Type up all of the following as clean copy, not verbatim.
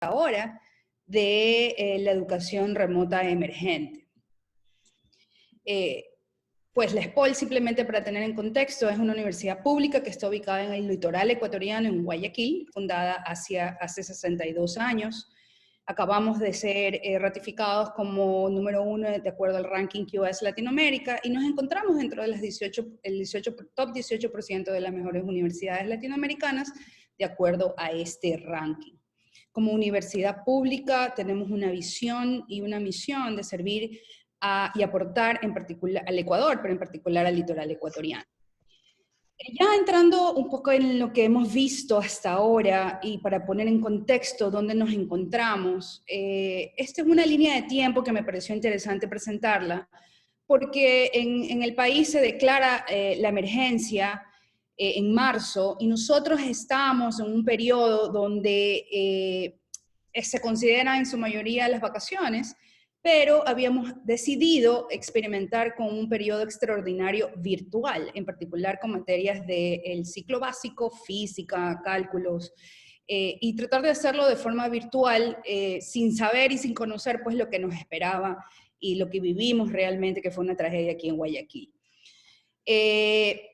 ahora de la educación remota emergente. Pues la ESPOL, simplemente para tener en contexto, es una universidad pública que está ubicada en el litoral ecuatoriano, en Guayaquil, fundada hace 62 años. Acabamos de ser ratificados como número 1 de acuerdo al ranking QS Latinoamérica y nos encontramos dentro de las top 18% de las mejores universidades latinoamericanas de acuerdo a este ranking. Como universidad pública tenemos una visión y una misión de servir y aportar en particular al Ecuador, pero en particular al litoral ecuatoriano. Ya entrando un poco en lo que hemos visto hasta ahora y para poner en contexto dónde nos encontramos, esta es una línea de tiempo que me pareció interesante presentarla, porque en el país se declara la emergencia en marzo y nosotros estamos en un periodo donde se consideran en su mayoría las vacaciones, pero habíamos decidido experimentar con un periodo extraordinario virtual, en particular con materias del ciclo básico, física, cálculos, y tratar de hacerlo de forma virtual, sin saber y sin conocer pues lo que nos esperaba y lo que vivimos realmente, que fue una tragedia aquí en Guayaquil.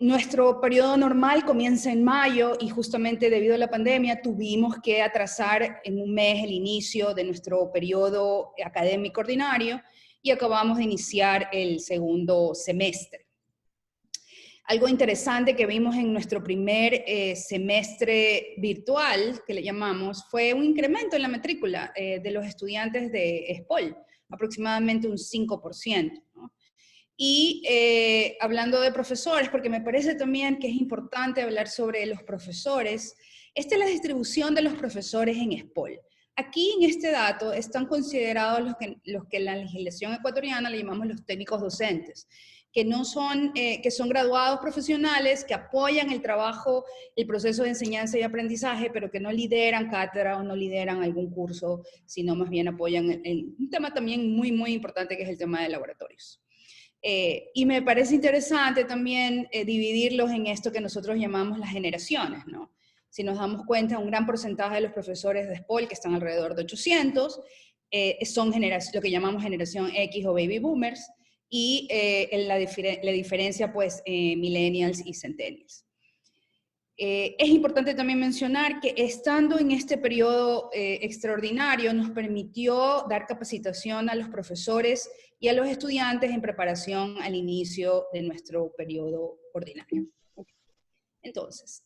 Nuestro periodo normal comienza en mayo y justamente debido a la pandemia tuvimos que atrasar en un mes el inicio de nuestro periodo académico ordinario y acabamos de iniciar el segundo semestre. Algo interesante que vimos en nuestro primer semestre virtual, que le llamamos, fue un incremento en la matrícula de los estudiantes de ESPOL, aproximadamente un 5%, ¿no? Y hablando de profesores, porque me parece también que es importante hablar sobre los profesores, esta es la distribución de los profesores en ESPOL. Aquí en este dato están considerados los que en la legislación ecuatoriana le llamamos los técnicos docentes, que son graduados profesionales, que apoyan el trabajo, el proceso de enseñanza y aprendizaje, pero que no lideran cátedra o no lideran algún curso, sino más bien apoyan un tema también muy, muy importante que es el tema de laboratorios. Y me parece interesante también dividirlos en esto que nosotros llamamos las generaciones, ¿no? Si nos damos cuenta, un gran porcentaje de los profesores de ESPOL, que están alrededor de 800, son lo que llamamos generación X o baby boomers, y la diferencia, pues, millennials y centennials. Es importante también mencionar que estando en este periodo extraordinario nos permitió dar capacitación a los profesores y a los estudiantes en preparación al inicio de nuestro periodo ordinario. Entonces,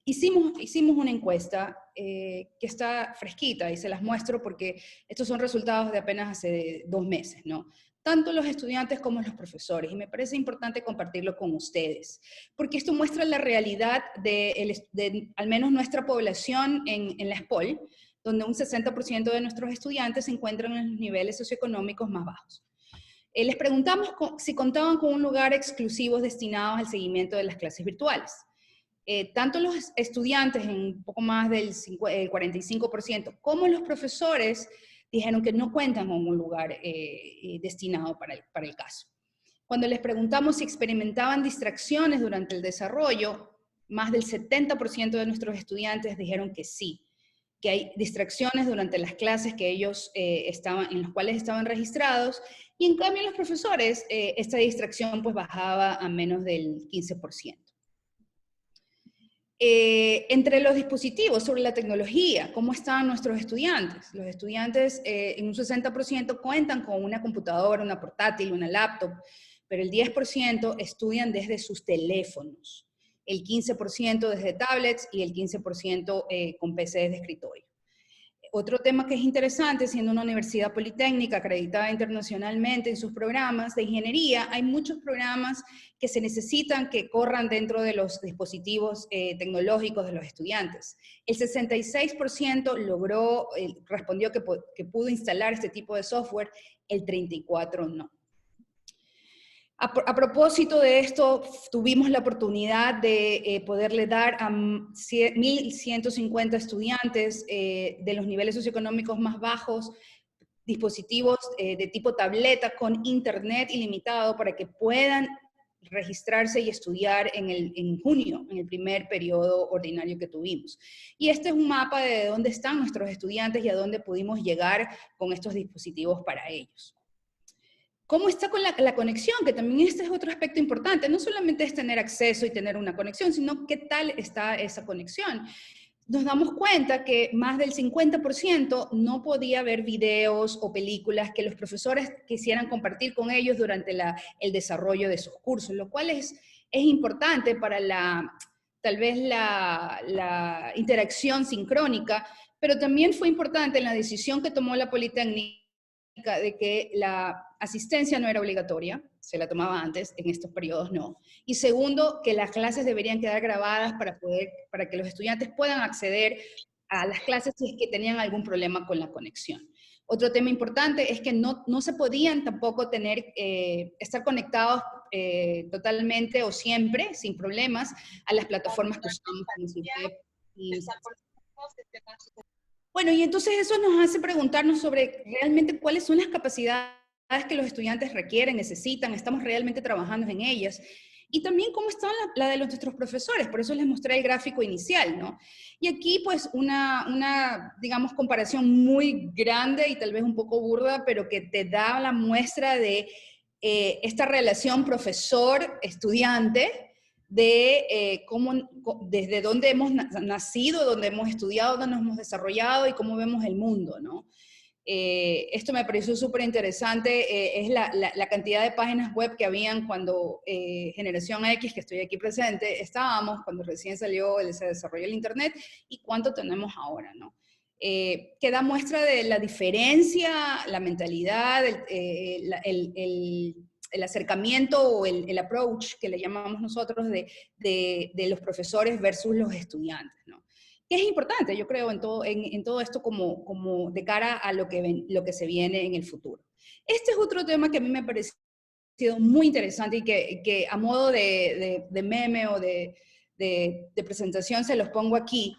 hicimos una encuesta que está fresquita y se las muestro porque estos son resultados de apenas hace 2 meses, ¿no? Tanto los estudiantes como los profesores, y me parece importante compartirlo con ustedes, porque esto muestra la realidad de al menos nuestra población en la ESPOL, donde un 60% de nuestros estudiantes se encuentran en los niveles socioeconómicos más bajos. Les preguntamos si contaban con un lugar exclusivo destinado al seguimiento de las clases virtuales. Tanto los estudiantes, en un poco más del 45%, como los profesores dijeron que no cuentan con un lugar destinado para el caso. Cuando les preguntamos si experimentaban distracciones durante el desarrollo, más del 70% de nuestros estudiantes dijeron que sí, que hay distracciones durante las clases que ellos en las cuales estaban registrados, y en cambio los profesores, esta distracción pues bajaba a menos del 15%. Entre los dispositivos, sobre la tecnología, ¿cómo están nuestros estudiantes? Los estudiantes en un 60% cuentan con una computadora, una portátil, una laptop, pero el 10% estudian desde sus teléfonos, el 15% desde tablets y el 15% con PCs de escritorio. Otro tema que es interesante, siendo una universidad politécnica acreditada internacionalmente en sus programas de ingeniería, hay muchos programas que se necesitan que corran dentro de los dispositivos tecnológicos de los estudiantes. El 66% respondió que pudo instalar este tipo de software, el 34% no. A propósito de esto, tuvimos la oportunidad de poderle dar a 1.150 estudiantes de los niveles socioeconómicos más bajos dispositivos de tipo tableta con internet ilimitado para que puedan registrarse y estudiar en junio, en el primer periodo ordinario que tuvimos. Y este es un mapa de dónde están nuestros estudiantes y a dónde pudimos llegar con estos dispositivos para ellos. ¿Cómo está con la conexión? Que también este es otro aspecto importante. No solamente es tener acceso y tener una conexión, sino qué tal está esa conexión. Nos damos cuenta que más del 50% no podía ver videos o películas que los profesores quisieran compartir con ellos durante el desarrollo de sus cursos, lo cual es importante para tal vez la interacción sincrónica, pero también fue importante en la decisión que tomó la Politécnica de que la asistencia no era obligatoria, se la tomaba antes, en estos periodos no. Y segundo, que las clases deberían quedar grabadas para que los estudiantes puedan acceder a las clases si es que tenían algún problema con la conexión. Otro tema importante es que no se podían tampoco estar conectados totalmente o siempre, sin problemas, a las plataformas que usamos como Cipep y bueno, y entonces eso nos hace preguntarnos sobre realmente cuáles son las capacidades que los estudiantes requieren, necesitan, estamos realmente trabajando en ellas. Y también cómo está la de nuestros profesores, por eso les mostré el gráfico inicial, ¿no? Y aquí pues digamos, comparación muy grande y tal vez un poco burda, pero que te da la muestra de esta relación profesor-estudiante, de desde dónde hemos nacido, dónde hemos estudiado, dónde nos hemos desarrollado y cómo vemos el mundo, ¿no? Esto me pareció súper interesante, es la cantidad de páginas web que habían cuando Generación X, que estoy aquí presente, estábamos, cuando recién salió, se desarrolló el Internet, y cuánto tenemos ahora, ¿no? Que da muestra de la diferencia, la mentalidad, el acercamiento o el approach que le llamamos nosotros de los profesores versus los estudiantes, ¿no? Que es importante, yo creo, en todo esto como de cara a lo que se viene en el futuro. Este es otro tema que a mí me ha parecido muy interesante y que a modo de meme o de presentación se los pongo aquí,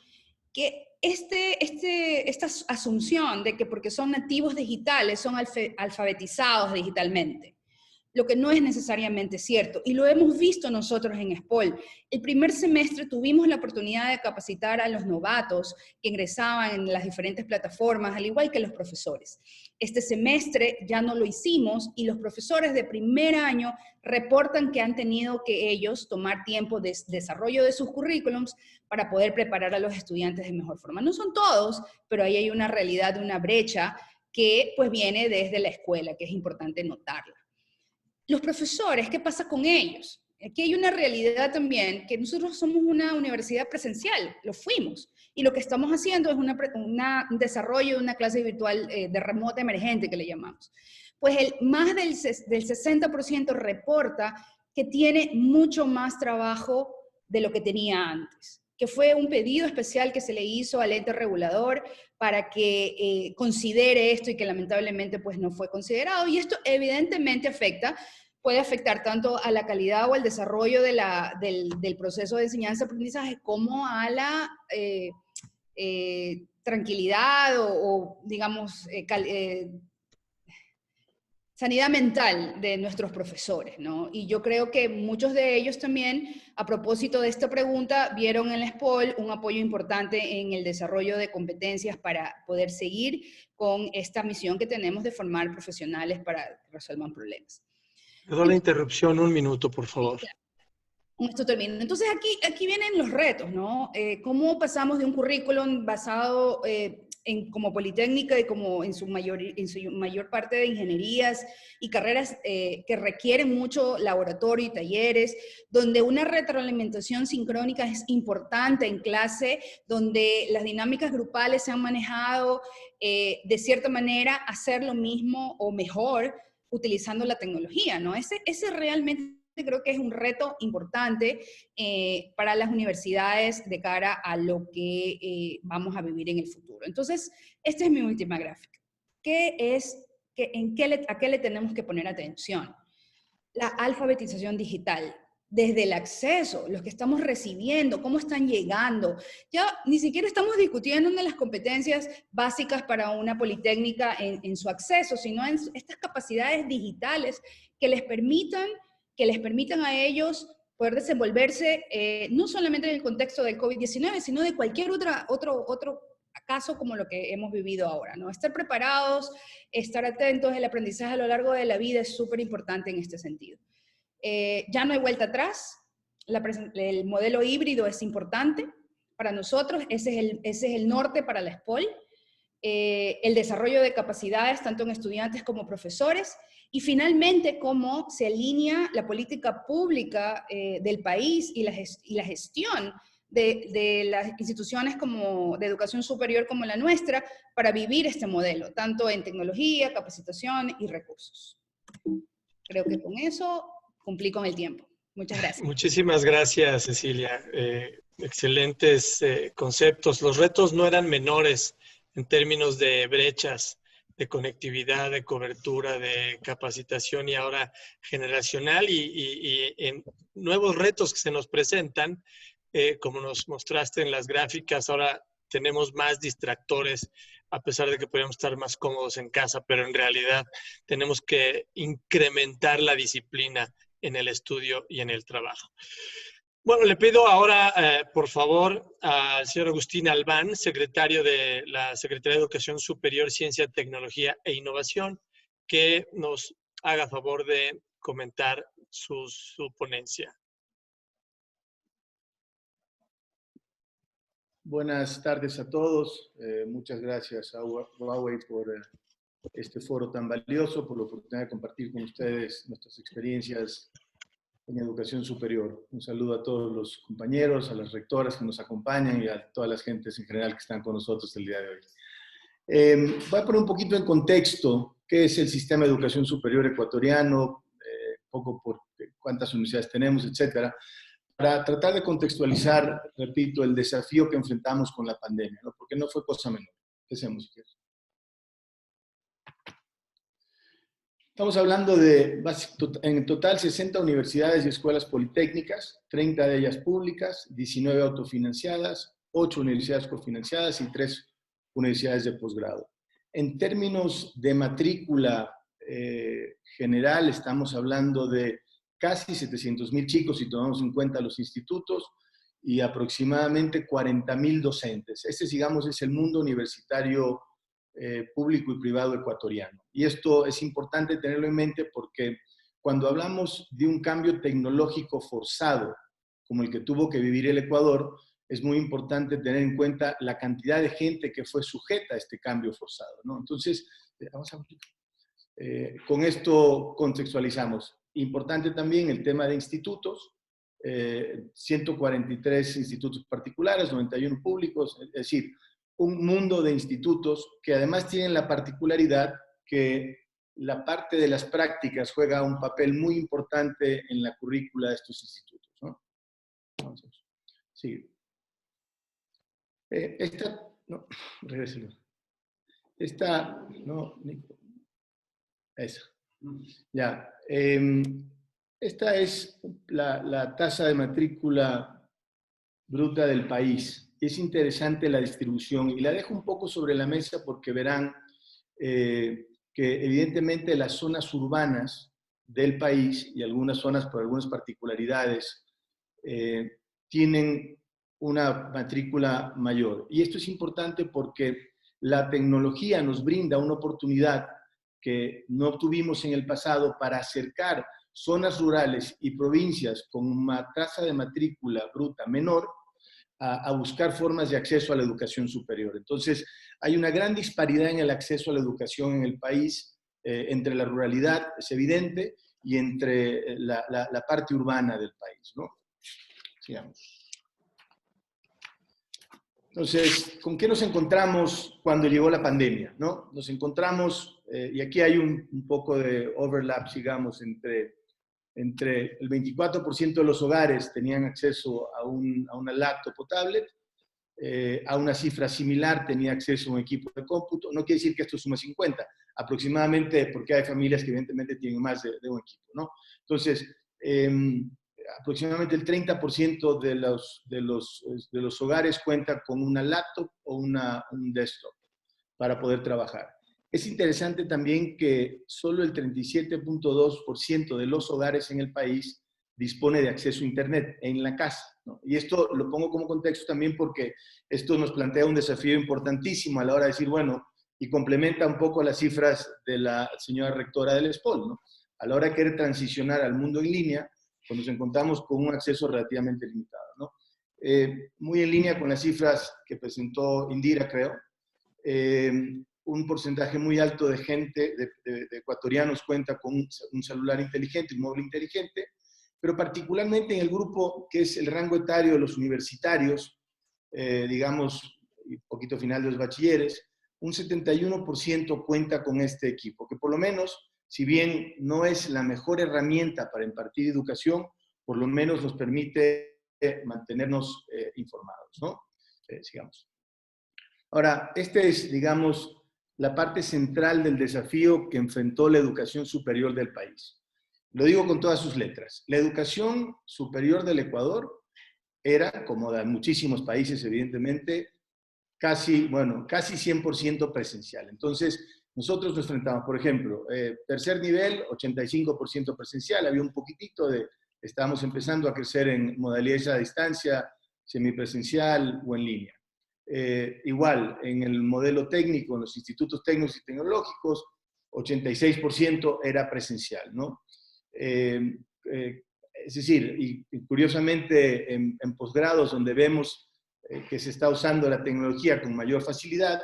que esta asunción de que porque son nativos digitales son alfabetizados digitalmente, lo que no es necesariamente cierto, y lo hemos visto nosotros en SPOL. El primer semestre tuvimos la oportunidad de capacitar a los novatos que ingresaban en las diferentes plataformas, al igual que los profesores. Este semestre ya no lo hicimos, y los profesores de primer año reportan que han tenido que ellos tomar tiempo de desarrollo de sus currículums para poder preparar a los estudiantes de mejor forma. No son todos, pero ahí hay una realidad, una brecha que pues viene desde la escuela, que es importante notarla. Los profesores, ¿qué pasa con ellos? Aquí hay una realidad también, que nosotros somos una universidad presencial, lo fuimos, y lo que estamos haciendo es un desarrollo de una clase virtual de remota emergente, que le llamamos. Pues más del 60% reporta que tiene mucho más trabajo de lo que tenía antes, que fue un pedido especial que se le hizo al ente regulador para que considere esto, y que lamentablemente pues no fue considerado, y esto evidentemente puede afectar tanto a la calidad o al desarrollo del proceso de enseñanza-aprendizaje, como a la tranquilidad o digamos, sanidad mental de nuestros profesores, ¿no? Y yo creo que muchos de ellos también, a propósito de esta pregunta, vieron en la SPOL un apoyo importante en el desarrollo de competencias para poder seguir con esta misión que tenemos de formar profesionales para que resuelvan problemas. Perdón la interrupción, un minuto, por favor. Con esto termino. Entonces aquí vienen los retos, ¿no? ¿Cómo pasamos de un currículum basado como Politécnica y como en su mayor parte de ingenierías y carreras que requieren mucho laboratorio y talleres, donde una retroalimentación sincrónica es importante en clase, donde las dinámicas grupales se han manejado de cierta manera, hacer lo mismo o mejor utilizando la tecnología, ¿no? Ese realmente creo que es un reto importante para las universidades de cara a lo que vamos a vivir en el futuro. Entonces, esta es mi última gráfica. ¿A qué le tenemos que poner atención? La alfabetización digital, desde el acceso, los que estamos recibiendo, cómo están llegando. Ya ni siquiera estamos discutiendo una de las competencias básicas para una politécnica en su acceso, sino en estas capacidades digitales que les permitan que les permitan a ellos poder desenvolverse no solamente en el contexto del COVID-19, sino de cualquier otro caso como lo que hemos vivido ahora, ¿no? Estar preparados, estar atentos, el aprendizaje a lo largo de la vida es súper importante en este sentido. Ya no hay vuelta atrás, el modelo híbrido es importante para nosotros, ese es el norte para la SPOL, el desarrollo de capacidades tanto en estudiantes como profesores, y finalmente cómo se alinea la política pública del país y la gestión de las instituciones como de educación superior como la nuestra para vivir este modelo, tanto en tecnología, capacitación y recursos. Creo que con eso cumplí con el tiempo. Muchas gracias. Muchísimas gracias, Cecilia. Excelentes conceptos. Los retos no eran menores en términos de brechas, de conectividad, de cobertura, de capacitación y ahora generacional y en nuevos retos que se nos presentan, como nos mostraste en las gráficas, ahora tenemos más distractores, a pesar de que podríamos estar más cómodos en casa, pero en realidad tenemos que incrementar la disciplina en el estudio y en el trabajo. Bueno, le pido ahora, por favor, al señor Agustín Albán, secretario de la Secretaría de Educación Superior, Ciencia, Tecnología e Innovación, que nos haga favor de comentar su ponencia. Buenas tardes a todos. Muchas gracias a Huawei por este foro tan valioso, por la oportunidad de compartir con ustedes nuestras experiencias en educación superior. Un saludo a todos los compañeros, a las rectoras que nos acompañan y a todas las gentes en general que están con nosotros el día de hoy. Voy a poner un poquito en contexto qué es el sistema de educación superior ecuatoriano, poco por cuántas universidades tenemos, etcétera, para tratar de contextualizar, repito, el desafío que enfrentamos con la pandemia, ¿no? Porque no fue cosa menor. Empecemos. Estamos hablando de, en total, 60 universidades y escuelas politécnicas, 30 de ellas públicas, 19 autofinanciadas, 8 universidades cofinanciadas y 3 universidades de posgrado. En términos de matrícula general, estamos hablando de casi 700,000 chicos si tomamos en cuenta los institutos y aproximadamente 40,000 docentes. Este, digamos, es el mundo universitario público y privado ecuatoriano. Y esto es importante tenerlo en mente porque cuando hablamos de un cambio tecnológico forzado, como el que tuvo que vivir el Ecuador, es muy importante tener en cuenta la cantidad de gente que fue sujeta a este cambio forzado, ¿no? Entonces, con esto contextualizamos. Importante también el tema de institutos, 143 institutos particulares, 91 públicos, es decir, un mundo de institutos que además tienen la particularidad que la parte de las prácticas juega un papel muy importante en la currícula de estos institutos, ¿no? Entonces, sí. No, regréselo. Esta, no, esa. Ya. Esta es la tasa de matrícula bruta del país. Es interesante la distribución y la dejo un poco sobre la mesa porque verán que evidentemente las zonas urbanas del país y algunas zonas por algunas particularidades tienen una matrícula mayor. Y esto es importante porque la tecnología nos brinda una oportunidad que no obtuvimos en el pasado para acercar zonas rurales y provincias con una tasa de matrícula bruta menor a buscar formas de acceso a la educación superior. Entonces, hay una gran disparidad en el acceso a la educación en el país, entre la ruralidad, es evidente, y entre la parte urbana del país, ¿no? Sigamos. Entonces, ¿con qué nos encontramos cuando llegó la pandemia, ¿no? Nos encontramos, y aquí hay un poco de overlap, digamos, entre el 24% de los hogares tenían acceso a una laptop o tablet, a una cifra similar tenía acceso a un equipo de cómputo. No quiere decir que esto suma 50, aproximadamente, porque hay familias que evidentemente tienen más de un equipo, ¿no? Entonces, aproximadamente el 30% de los hogares cuenta con una laptop o un desktop para poder trabajar. Es interesante también que solo el 37.2% de los hogares en el país dispone de acceso a Internet en la casa, ¿no? Y esto lo pongo como contexto también porque esto nos plantea un desafío importantísimo a la hora de decir, bueno, y complementa un poco las cifras de la señora rectora del SPOL, ¿no? A la hora de querer transicionar al mundo en línea, pues nos encontramos con un acceso relativamente limitado, ¿no? Muy en línea con las cifras que presentó Indira, creo. Un porcentaje muy alto de gente, de ecuatorianos, cuenta con un celular inteligente, un móvil inteligente, pero particularmente en el grupo que es el rango etario de los universitarios, digamos, un poquito final de los bachilleres, un 71% cuenta con este equipo, que por lo menos, si bien no es la mejor herramienta para impartir educación, por lo menos nos permite mantenernos informados, ¿no? Sigamos. Ahora, este es, digamos, la parte central del desafío que enfrentó la educación superior del país. Lo digo con todas sus letras. La educación superior del Ecuador era, como de muchísimos países, evidentemente, casi 100% presencial. Entonces, nosotros nos enfrentamos, por ejemplo, tercer nivel, 85% presencial, había un poquitito estábamos empezando a crecer en modalidades a distancia, semipresencial o en línea. Igual, en el modelo técnico, en los institutos técnicos y tecnológicos, 86% era presencial, ¿no? Es decir, y curiosamente en posgrados donde vemos que se está usando la tecnología con mayor facilidad,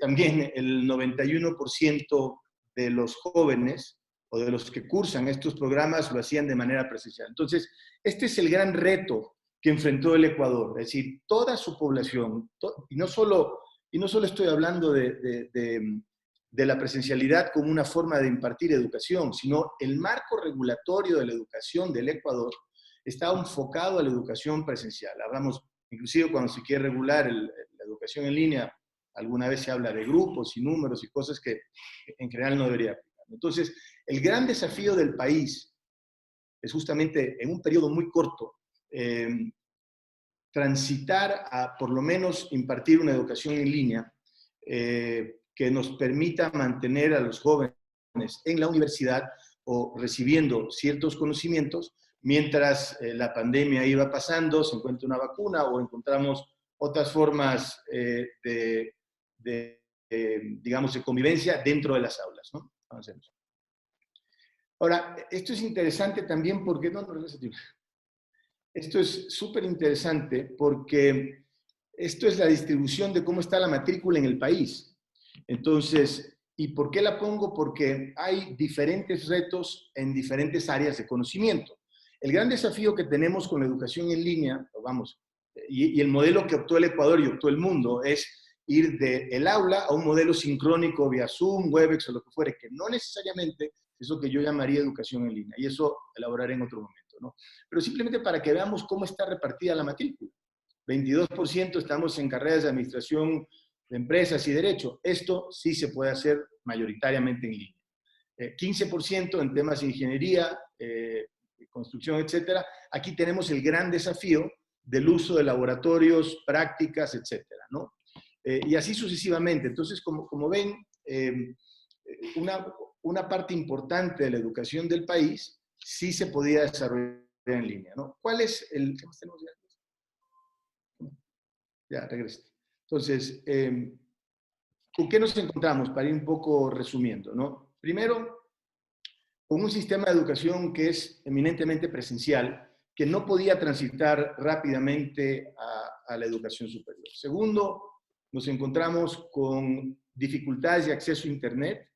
también el 91% de los jóvenes o de los que cursan estos programas lo hacían de manera presencial. Entonces, este es el gran reto que enfrentó el Ecuador, es decir, toda su población, y no solo estoy hablando de la presencialidad como una forma de impartir educación, sino el marco regulatorio de la educación del Ecuador está enfocado a la educación presencial. Hablamos, inclusive cuando se quiere regular la educación en línea, alguna vez se habla de grupos y números y cosas que en general no debería aplicar. Entonces, el gran desafío del país es justamente en un periodo muy corto, transitar a por lo menos impartir una educación en línea que nos permita mantener a los jóvenes en la universidad o recibiendo ciertos conocimientos mientras la pandemia iba pasando, se encuentra una vacuna o encontramos otras formas digamos, de convivencia dentro de las aulas, ¿no? Avancemos. Ahora, esto es interesante también porque... Esto es súper interesante porque esto es la distribución de cómo está la matrícula en el país. Entonces, ¿y por qué la pongo? Porque hay diferentes retos en diferentes áreas de conocimiento. El gran desafío que tenemos con la educación en línea, vamos, y el modelo que optó el Ecuador y optó el mundo, es ir del aula a un modelo sincrónico vía Zoom, Webex o lo que fuere, que no necesariamente es lo que yo llamaría educación en línea, y eso elaboraré en otro momento, ¿no? Pero simplemente para que veamos cómo está repartida la matrícula. 22% estamos en carreras de administración de empresas y derecho. Esto sí se puede hacer mayoritariamente en línea. 15% en temas de ingeniería, construcción, etcétera. Aquí tenemos el gran desafío del uso de laboratorios, prácticas, etcétera, ¿no? Y así sucesivamente. Entonces, como ven, una parte importante de la educación del país sí se podía desarrollar en línea, ¿no? ¿Cuál es el... ¿Qué más tenemos ya? Ya, regresé. Entonces, ¿con qué nos encontramos? Para ir un poco resumiendo, ¿no? Primero, con un sistema de educación que es eminentemente presencial, que no podía transitar rápidamente a la educación superior. Segundo, nos encontramos con dificultades de acceso a Internet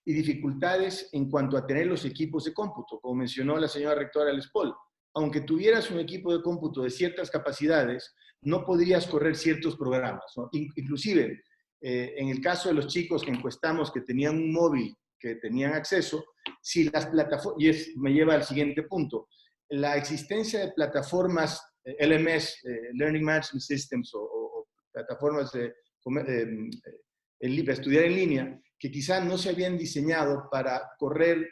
y dificultades en cuanto a tener los equipos de cómputo, como mencionó la señora rectora del SPOL. Aunque tuvieras un equipo de cómputo de ciertas capacidades, no podrías correr ciertos programas, ¿no? Inclusive, en el caso de los chicos que encuestamos que tenían un móvil, que tenían acceso, si las plataformas, y me lleva al siguiente punto, la existencia de plataformas LMS, Learning Management Systems, o plataformas de estudiar en línea, que quizá no se habían diseñado para correr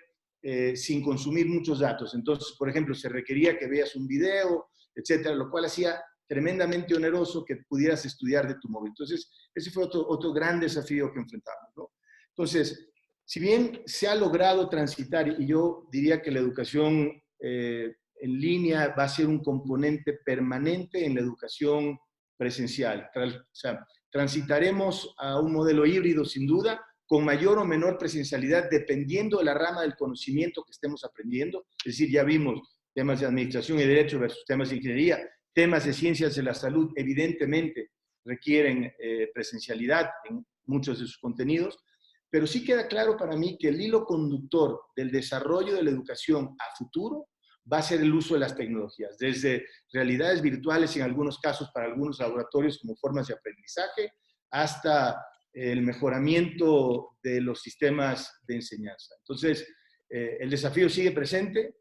sin consumir muchos datos. Entonces, por ejemplo, se requería que veas un video, etcétera, lo cual hacía tremendamente oneroso que pudieras estudiar de tu móvil. Entonces, ese fue otro gran desafío que enfrentamos, ¿no? Entonces, si bien se ha logrado transitar, y yo diría que la educación en línea va a ser un componente permanente en la educación presencial. O sea, transitaremos a un modelo híbrido sin duda, con mayor o menor presencialidad, dependiendo de la rama del conocimiento que estemos aprendiendo. Es decir, ya vimos temas de administración y derecho versus temas de ingeniería, temas de ciencias de la salud, evidentemente requieren presencialidad en muchos de sus contenidos, pero sí queda claro para mí que el hilo conductor del desarrollo de la educación a futuro va a ser el uso de las tecnologías, desde realidades virtuales en algunos casos para algunos laboratorios como formas de aprendizaje, hasta el mejoramiento de los sistemas de enseñanza. Entonces, el desafío sigue presente,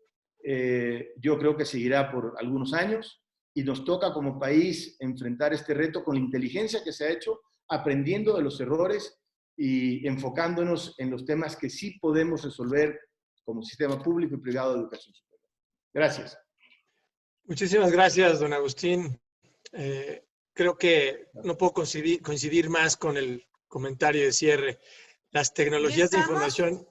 yo creo que seguirá por algunos años, y nos toca como país enfrentar este reto con la inteligencia que se ha hecho, aprendiendo de los errores y enfocándonos en los temas que sí podemos resolver como sistema público y privado de educación superior. Gracias. Muchísimas gracias, don Agustín. Creo que no puedo coincidir más con el comentario de cierre. Las tecnologías de información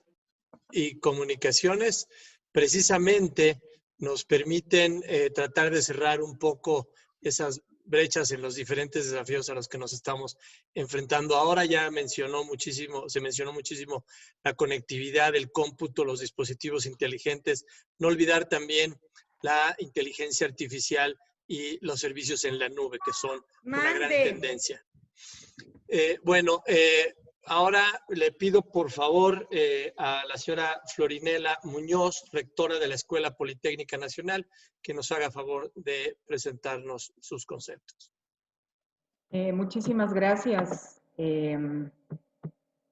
y comunicaciones precisamente nos permiten tratar de cerrar un poco esas brechas en los diferentes desafíos a los que nos estamos enfrentando. Ahora ya se mencionó muchísimo la conectividad, el cómputo, los dispositivos inteligentes. No olvidar también la inteligencia artificial y los servicios en la nube, que son una gran tendencia. Ahora le pido por favor a la señora Florinela Muñoz, rectora de la Escuela Politécnica Nacional, que nos haga favor de presentarnos sus conceptos. Muchísimas gracias.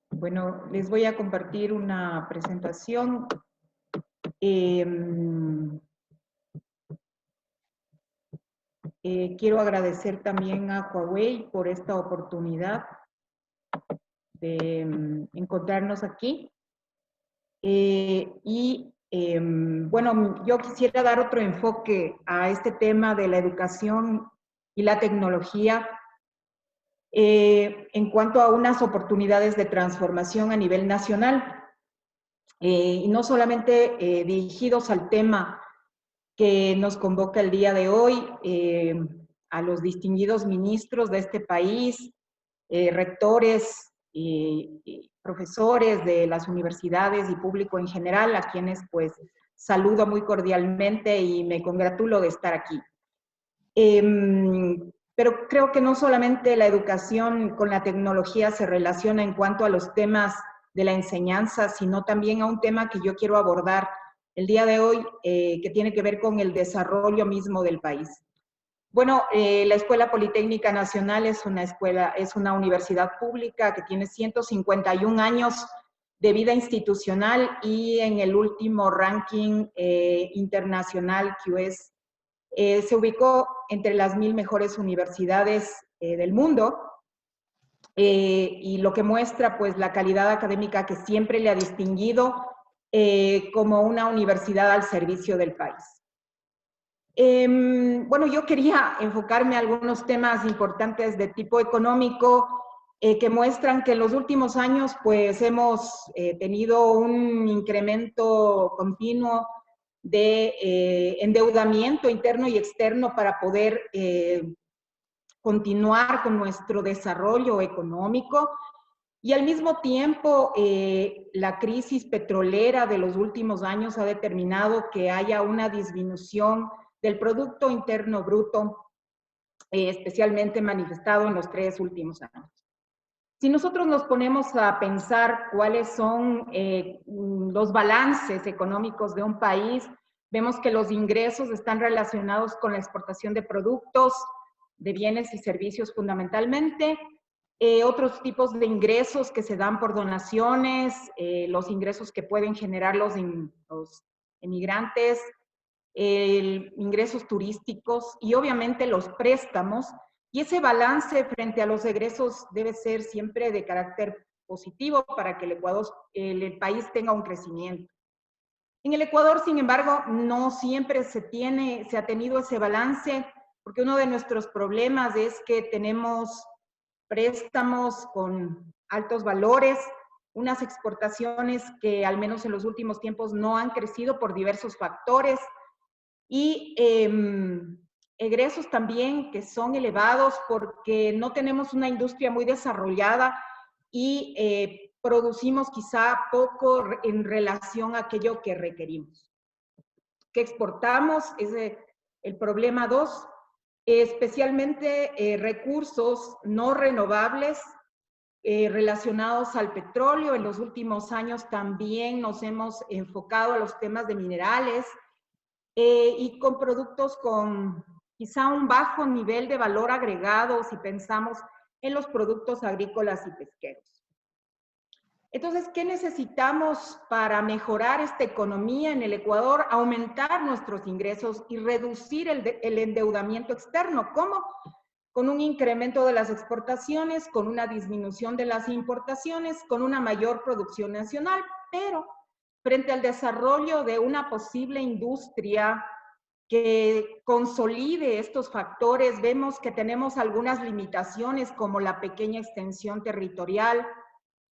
Bueno, les voy a compartir una presentación. Quiero agradecer también a Huawei por esta oportunidad de encontrarnos aquí. Bueno, yo quisiera dar otro enfoque a este tema de la educación y la tecnología en cuanto a unas oportunidades de transformación a nivel nacional. Y no solamente dirigidos al tema que nos convoca el día de hoy, a los distinguidos ministros de este país, rectores y profesores de las universidades y público en general, a quienes pues saludo muy cordialmente y me congratulo de estar aquí. Pero creo que no solamente la educación con la tecnología se relaciona en cuanto a los temas de la enseñanza, sino también a un tema que yo quiero abordar el día de hoy, que tiene que ver con el desarrollo mismo del país. Bueno, la Escuela Politécnica Nacional es una universidad pública que tiene 151 años de vida institucional y en el último ranking internacional QS se ubicó entre las 1000 mejores universidades del mundo, y lo que muestra pues la calidad académica que siempre le ha distinguido como una universidad al servicio del país. Bueno, yo quería enfocarme a algunos temas importantes de tipo económico que muestran que en los últimos años pues hemos tenido un incremento continuo de endeudamiento interno y externo para poder continuar con nuestro desarrollo económico. Y al mismo tiempo, la crisis petrolera de los últimos años ha determinado que haya una disminución del Producto Interno Bruto, especialmente manifestado en los 3 últimos años. Si nosotros nos ponemos a pensar cuáles son los balances económicos de un país, vemos que los ingresos están relacionados con la exportación de productos, de bienes y servicios fundamentalmente, otros tipos de ingresos que se dan por donaciones, los ingresos que pueden generar los emigrantes, ingresos turísticos y obviamente los préstamos. Y ese balance frente a los egresos debe ser siempre de carácter positivo para que el país tenga un crecimiento. En el Ecuador, sin embargo, no siempre se ha tenido ese balance, porque uno de nuestros problemas es que tenemos préstamos con altos valores unas exportaciones que al menos en los últimos tiempos no han crecido por diversos factores, y egresos también que son elevados porque no tenemos una industria muy desarrollada y producimos quizá poco en relación a aquello que requerimos. ¿Qué exportamos? Es el problema 2, especialmente recursos no renovables relacionados al petróleo. En los últimos años también nos hemos enfocado a los temas de minerales y con productos con quizá un bajo nivel de valor agregado si pensamos en los productos agrícolas y pesqueros. Entonces, ¿qué necesitamos para mejorar esta economía en el Ecuador? Aumentar nuestros ingresos y reducir el endeudamiento externo. ¿Cómo? Con un incremento de las exportaciones, con una disminución de las importaciones, con una mayor producción nacional, pero frente al desarrollo de una posible industria que consolide estos factores, vemos que tenemos algunas limitaciones como la pequeña extensión territorial,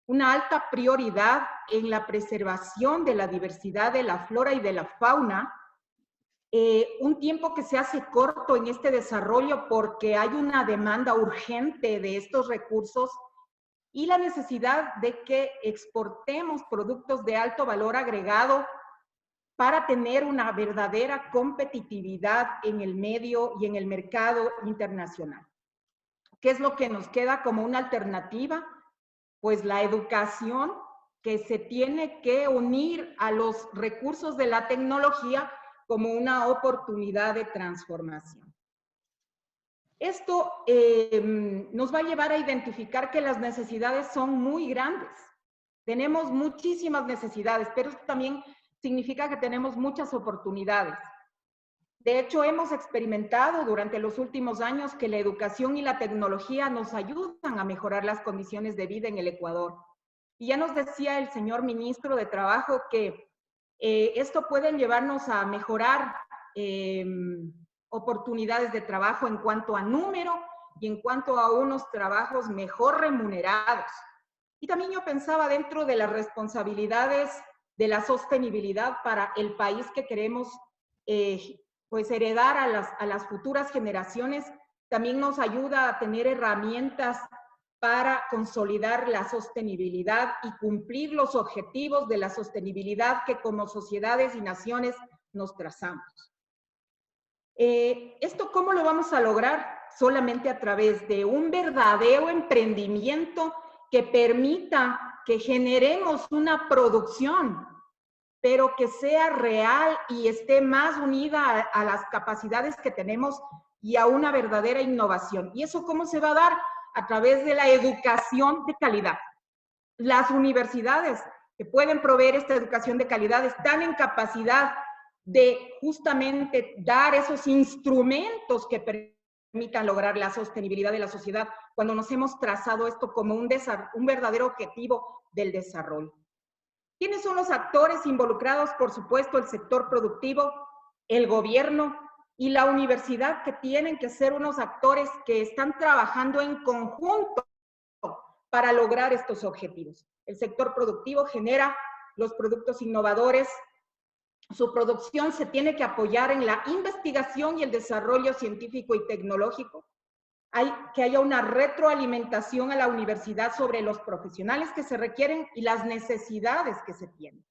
una alta prioridad en la preservación de la diversidad de la flora y de la fauna, un tiempo que se hace corto en este desarrollo porque hay una demanda urgente de estos recursos y la necesidad de que exportemos productos de alto valor agregado para tener una verdadera competitividad en el medio y en el mercado internacional. ¿Qué es lo que nos queda como una alternativa? Pues la educación, que se tiene que unir a los recursos de la tecnología como una oportunidad de transformación. Esto nos va a llevar a identificar que las necesidades son muy grandes. Tenemos muchísimas necesidades, pero esto también significa que tenemos muchas oportunidades. De hecho, hemos experimentado durante los últimos años que la educación y la tecnología nos ayudan a mejorar las condiciones de vida en el Ecuador. Y ya nos decía el señor ministro de Trabajo que esto puede llevarnos a mejorar oportunidades de trabajo en cuanto a número y en cuanto a unos trabajos mejor remunerados. Y también yo pensaba dentro de las responsabilidades de la sostenibilidad para el país que queremos pues heredar a las futuras generaciones, también nos ayuda a tener herramientas para consolidar la sostenibilidad y cumplir los objetivos de la sostenibilidad que como sociedades y naciones nos trazamos. ¿Esto cómo lo vamos a lograr? Solamente a través de un verdadero emprendimiento que permita que generemos una producción, pero que sea real y esté más unida a las capacidades que tenemos y a una verdadera innovación. ¿Y eso cómo se va a dar? A través de la educación de calidad. Las universidades que pueden proveer esta educación de calidad están en capacidad de justamente dar esos instrumentos que permitan lograr la sostenibilidad de la sociedad cuando nos hemos trazado esto como un verdadero objetivo del desarrollo. ¿Quiénes son los actores involucrados? Por supuesto, el sector productivo, el gobierno y la universidad, que tienen que ser unos actores que están trabajando en conjunto para lograr estos objetivos. El sector productivo genera los productos innovadores. Su producción se tiene que apoyar en la investigación y el desarrollo científico y tecnológico. Que haya una retroalimentación a la universidad sobre los profesionales que se requieren y las necesidades que se tienen.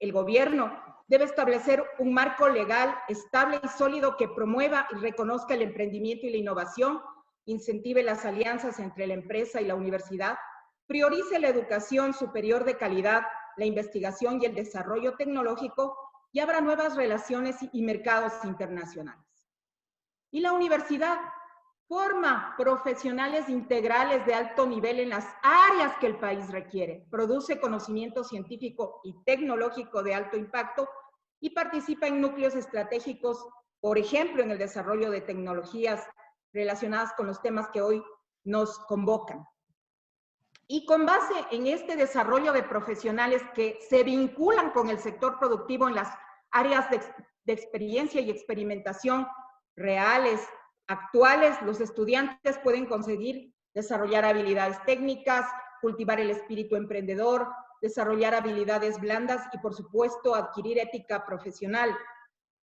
El gobierno debe establecer un marco legal estable y sólido que promueva y reconozca el emprendimiento y la innovación, incentive las alianzas entre la empresa y la universidad, priorice la educación superior de calidad, la investigación y el desarrollo tecnológico y abra nuevas relaciones y mercados internacionales. Y la universidad forma profesionales integrales de alto nivel en las áreas que el país requiere, produce conocimiento científico y tecnológico de alto impacto y participa en núcleos estratégicos, por ejemplo, en el desarrollo de tecnologías relacionadas con los temas que hoy nos convocan. Y con base en este desarrollo de profesionales que se vinculan con el sector productivo en las áreas de experiencia y experimentación reales, actuales, los estudiantes pueden conseguir desarrollar habilidades técnicas, cultivar el espíritu emprendedor, desarrollar habilidades blandas y, por supuesto, adquirir ética profesional.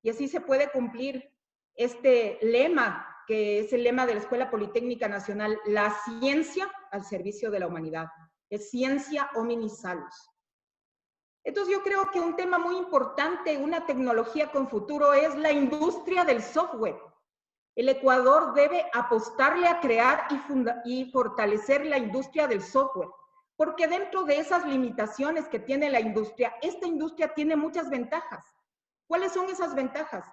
Y así se puede cumplir este lema, que es el lema de la Escuela Politécnica Nacional, la ciencia al servicio de la humanidad. Es ciencia homini salus. Entonces yo creo que un tema muy importante, una tecnología con futuro, es la industria del software. El Ecuador debe apostarle a crear y fortalecer la industria del software, porque dentro de esas limitaciones que tiene la industria, esta industria tiene muchas ventajas. ¿Cuáles son esas ventajas?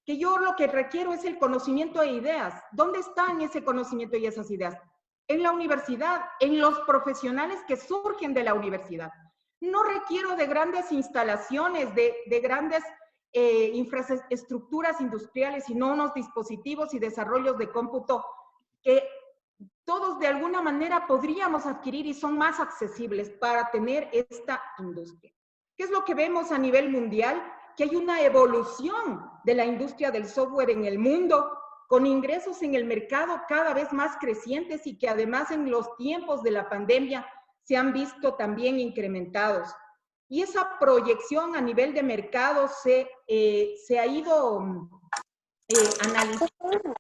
Que yo lo que requiero es el conocimiento de ideas. ¿Dónde están ese conocimiento y esas ideas? En la universidad, en los profesionales que surgen de la universidad. No requiero de grandes instalaciones, de grandes infraestructuras industriales, sino unos dispositivos y desarrollos de cómputo que todos de alguna manera podríamos adquirir y son más accesibles para tener esta industria. ¿Qué es lo que vemos a nivel mundial? Que hay una evolución de la industria del software en el mundo, con ingresos en el mercado cada vez más crecientes y que además en los tiempos de la pandemia se han visto también incrementados. Y esa proyección a nivel de mercado se ha ido analizando.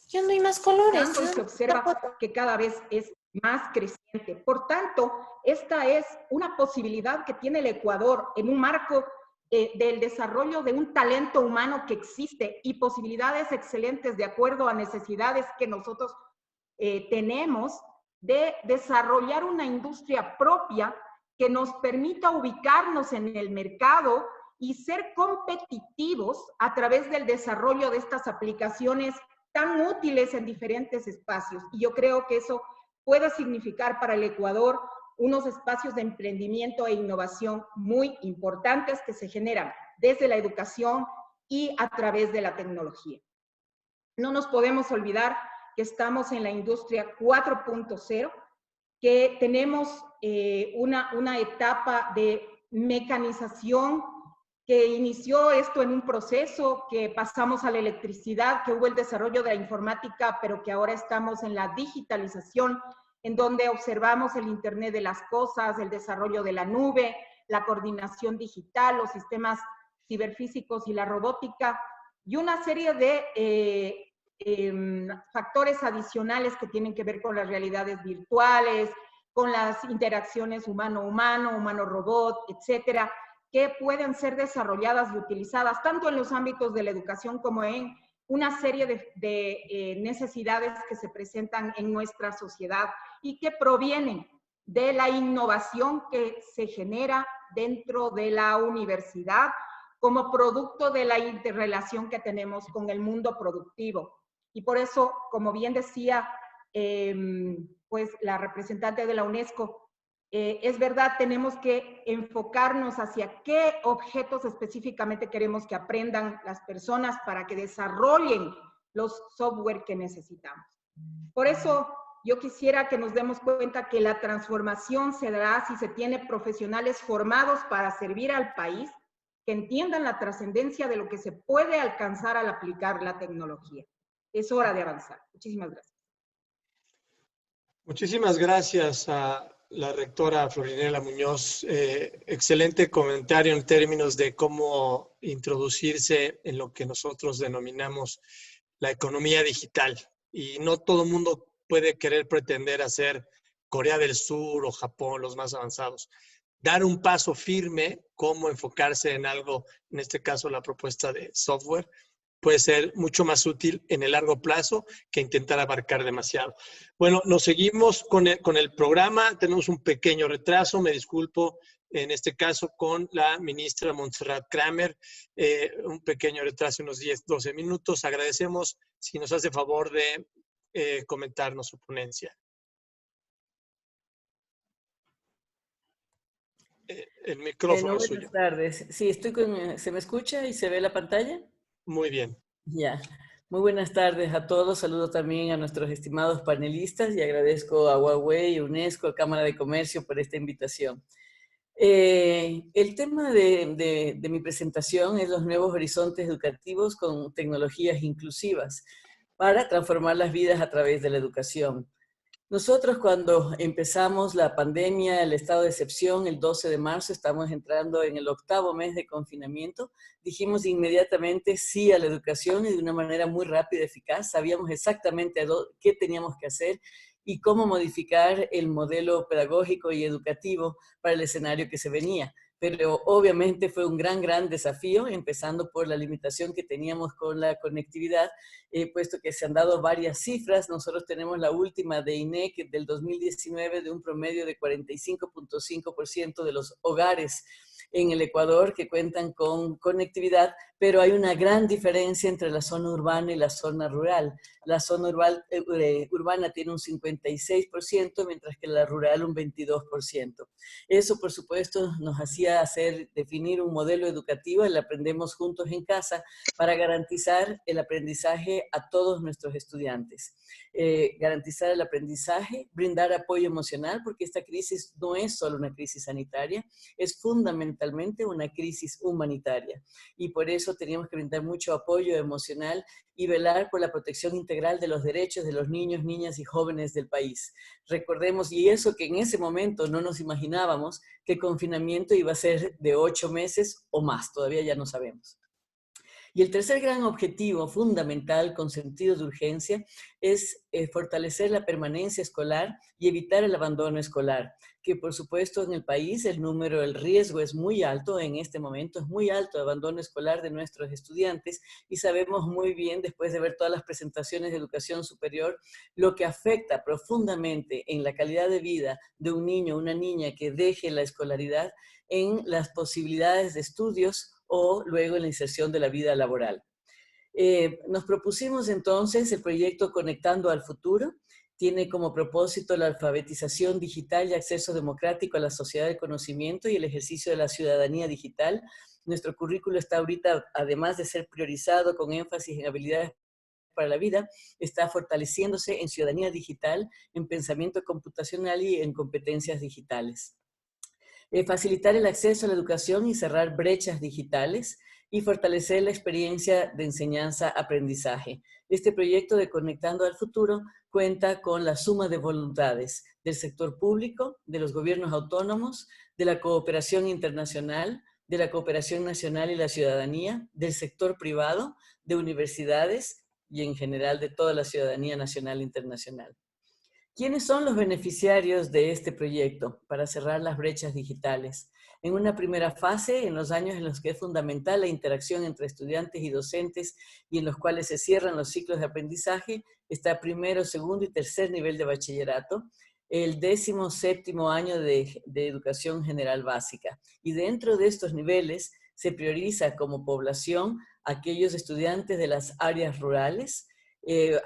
Yo no hay más colores. Y se observa que cada vez es más creciente. Por tanto, esta es una posibilidad que tiene el Ecuador en un marco del desarrollo de un talento humano que existe y posibilidades excelentes de acuerdo a necesidades que nosotros tenemos de desarrollar una industria propia que nos permita ubicarnos en el mercado y ser competitivos a través del desarrollo de estas aplicaciones tan útiles en diferentes espacios. Y yo creo que eso puede significar para el Ecuador unos espacios de emprendimiento e innovación muy importantes que se generan desde la educación y a través de la tecnología. No nos podemos olvidar que estamos en la industria 4.0, que tenemos una etapa de mecanización que inició esto en un proceso, que pasamos a la electricidad, que hubo el desarrollo de la informática, pero que ahora estamos en la digitalización, en donde observamos el Internet de las cosas, el desarrollo de la nube, la coordinación digital, los sistemas ciberfísicos y la robótica, y una serie de factores adicionales que tienen que ver con las realidades virtuales, con las interacciones humano-humano, humano-robot, etcétera, que pueden ser desarrolladas y utilizadas tanto en los ámbitos de la educación como en una serie de necesidades que se presentan en nuestra sociedad y que provienen de la innovación que se genera dentro de la universidad como producto de la interrelación que tenemos con el mundo productivo. Y por eso, como bien decía pues la representante de la UNESCO, es verdad, tenemos que enfocarnos hacia qué objetos específicamente queremos que aprendan las personas para que desarrollen los software que necesitamos. Por eso, yo quisiera que nos demos cuenta que la transformación se dará si se tiene profesionales formados para servir al país, que entiendan la trascendencia de lo que se puede alcanzar al aplicar la tecnología. Es hora de avanzar. Muchísimas gracias. Muchísimas gracias a la rectora Florinela Muñoz. Excelente comentario en términos de cómo introducirse en lo que nosotros denominamos la economía digital. Y no todo el mundo puede querer pretender hacer Corea del Sur o Japón los más avanzados. Dar un paso firme, cómo enfocarse en algo, en este caso la propuesta de software, puede ser mucho más útil en el largo plazo que intentar abarcar demasiado. Bueno, nos seguimos con el programa. Tenemos un pequeño retraso, me disculpo en este caso con la ministra Montserrat Kramer. Un pequeño retraso, unos 10, 12 minutos. Agradecemos si nos hace favor de comentarnos su ponencia. El micrófono es suyo. Buenas tardes. Sí, ¿se me escucha y se ve la pantalla? Muy bien. Ya. Muy buenas tardes a todos. Saludo también a nuestros estimados panelistas y agradezco a Huawei, UNESCO, a Cámara de Comercio por esta invitación. El tema de mi presentación es los nuevos horizontes educativos con tecnologías inclusivas para transformar las vidas a través de la educación. Nosotros cuando empezamos la pandemia, el estado de excepción, el 12 de marzo, estamos entrando en el 8º mes de confinamiento, dijimos inmediatamente sí a la educación y de una manera muy rápida y eficaz. Sabíamos exactamente qué teníamos que hacer y cómo modificar el modelo pedagógico y educativo para el escenario que se venía. Pero obviamente fue un gran desafío, empezando por la limitación que teníamos con la conectividad, puesto que se han dado varias cifras. Nosotros tenemos la última de INEC del 2019 de un promedio de 45.5% de los hogares en el Ecuador que cuentan con conectividad, pero hay una gran diferencia entre la zona urbana y la zona rural. La zona urbana tiene un 56%, mientras que la rural un 22%. Eso, por supuesto, nos hacía definir un modelo educativo, el Aprendemos Juntos en Casa, para garantizar el aprendizaje a todos nuestros estudiantes. Garantizar el aprendizaje, brindar apoyo emocional, porque esta crisis no es solo una crisis sanitaria, es fundamentalmente una crisis humanitaria. Y por eso teníamos que brindar mucho apoyo emocional y velar por la protección integral de los derechos de los niños, niñas y jóvenes del país. Recordemos, y eso que en ese momento no nos imaginábamos, que el confinamiento iba a ser de 8 meses o más, todavía ya no sabemos. Y el tercer gran objetivo fundamental con sentido de urgencia es fortalecer la permanencia escolar y evitar el abandono escolar, que por supuesto en el país el riesgo es muy alto en este momento, es muy alto el abandono escolar de nuestros estudiantes y sabemos muy bien, después de ver todas las presentaciones de educación superior, lo que afecta profundamente en la calidad de vida de un niño o una niña que deje la escolaridad en las posibilidades de estudios o luego en la inserción de la vida laboral. Nos propusimos entonces el proyecto Conectando al Futuro. Tiene como propósito la alfabetización digital y acceso democrático a la sociedad del conocimiento y el ejercicio de la ciudadanía digital. Nuestro currículo está ahorita, además de ser priorizado con énfasis en habilidades para la vida, está fortaleciéndose en ciudadanía digital, en pensamiento computacional y en competencias digitales. Facilitar el acceso a la educación y cerrar brechas digitales y fortalecer la experiencia de enseñanza-aprendizaje. Este proyecto de Conectando al Futuro cuenta con la suma de voluntades del sector público, de los gobiernos autónomos, de la cooperación internacional, de la cooperación nacional y la ciudadanía, del sector privado, de universidades y en general de toda la ciudadanía nacional e internacional. ¿Quiénes son los beneficiarios de este proyecto para cerrar las brechas digitales? En una primera fase, en los años en los que es fundamental la interacción entre estudiantes y docentes y en los cuales se cierran los ciclos de aprendizaje, está primero, segundo y tercer nivel de bachillerato, el 17º año de educación general básica. Y dentro de estos niveles se prioriza como población aquellos estudiantes de las áreas rurales,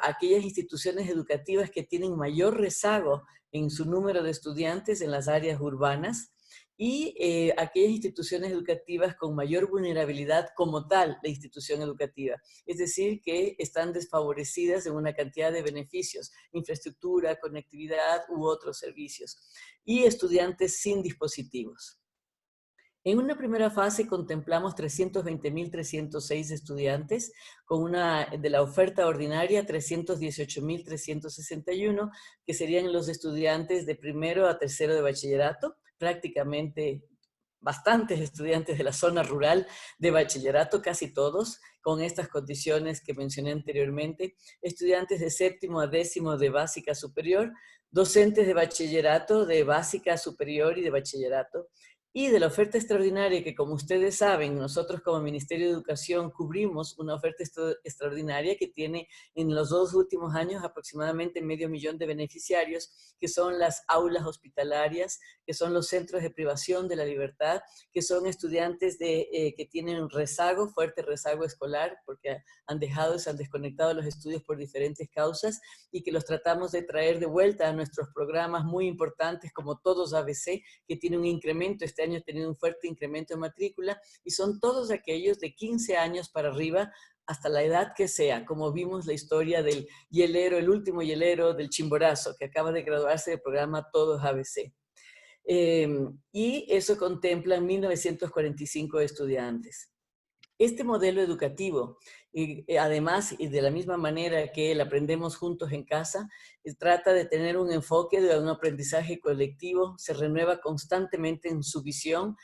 aquellas instituciones educativas que tienen mayor rezago en su número de estudiantes en las áreas urbanas y aquellas instituciones educativas con mayor vulnerabilidad como tal de institución educativa. Es decir, que están desfavorecidas en una cantidad de beneficios, infraestructura, conectividad u otros servicios, y estudiantes sin dispositivos. En una primera fase contemplamos 320.306 estudiantes, con de la oferta ordinaria 318.361, que serían los estudiantes de primero a tercero de bachillerato, prácticamente bastantes estudiantes de la zona rural de bachillerato, casi todos, con estas condiciones que mencioné anteriormente, estudiantes de 7º a 10º de básica superior, docentes de bachillerato, de básica superior y de bachillerato, y de la oferta extraordinaria que, como ustedes saben, nosotros como Ministerio de Educación cubrimos una oferta extraordinaria que tiene en los 2 últimos años aproximadamente 500.000 de beneficiarios, que son las aulas hospitalarias, que son los centros de privación de la libertad, que son estudiantes que tienen rezago, fuerte rezago escolar, porque se han desconectado de los estudios por diferentes causas, y que los tratamos de traer de vuelta a nuestros programas muy importantes como Todos ABC, que tiene un incremento, este año ha tenido un fuerte incremento de matrícula, y son todos aquellos de 15 años para arriba, hasta la edad que sea, como vimos la historia del hielero, el último hielero del Chimborazo, que acaba de graduarse del programa Todos ABC. Y eso contempla 1.945 estudiantes. Este modelo educativo, además, y de la misma manera que el aprendemos juntos en casa, trata de tener un enfoque de un aprendizaje colectivo, se renueva constantemente en su visión,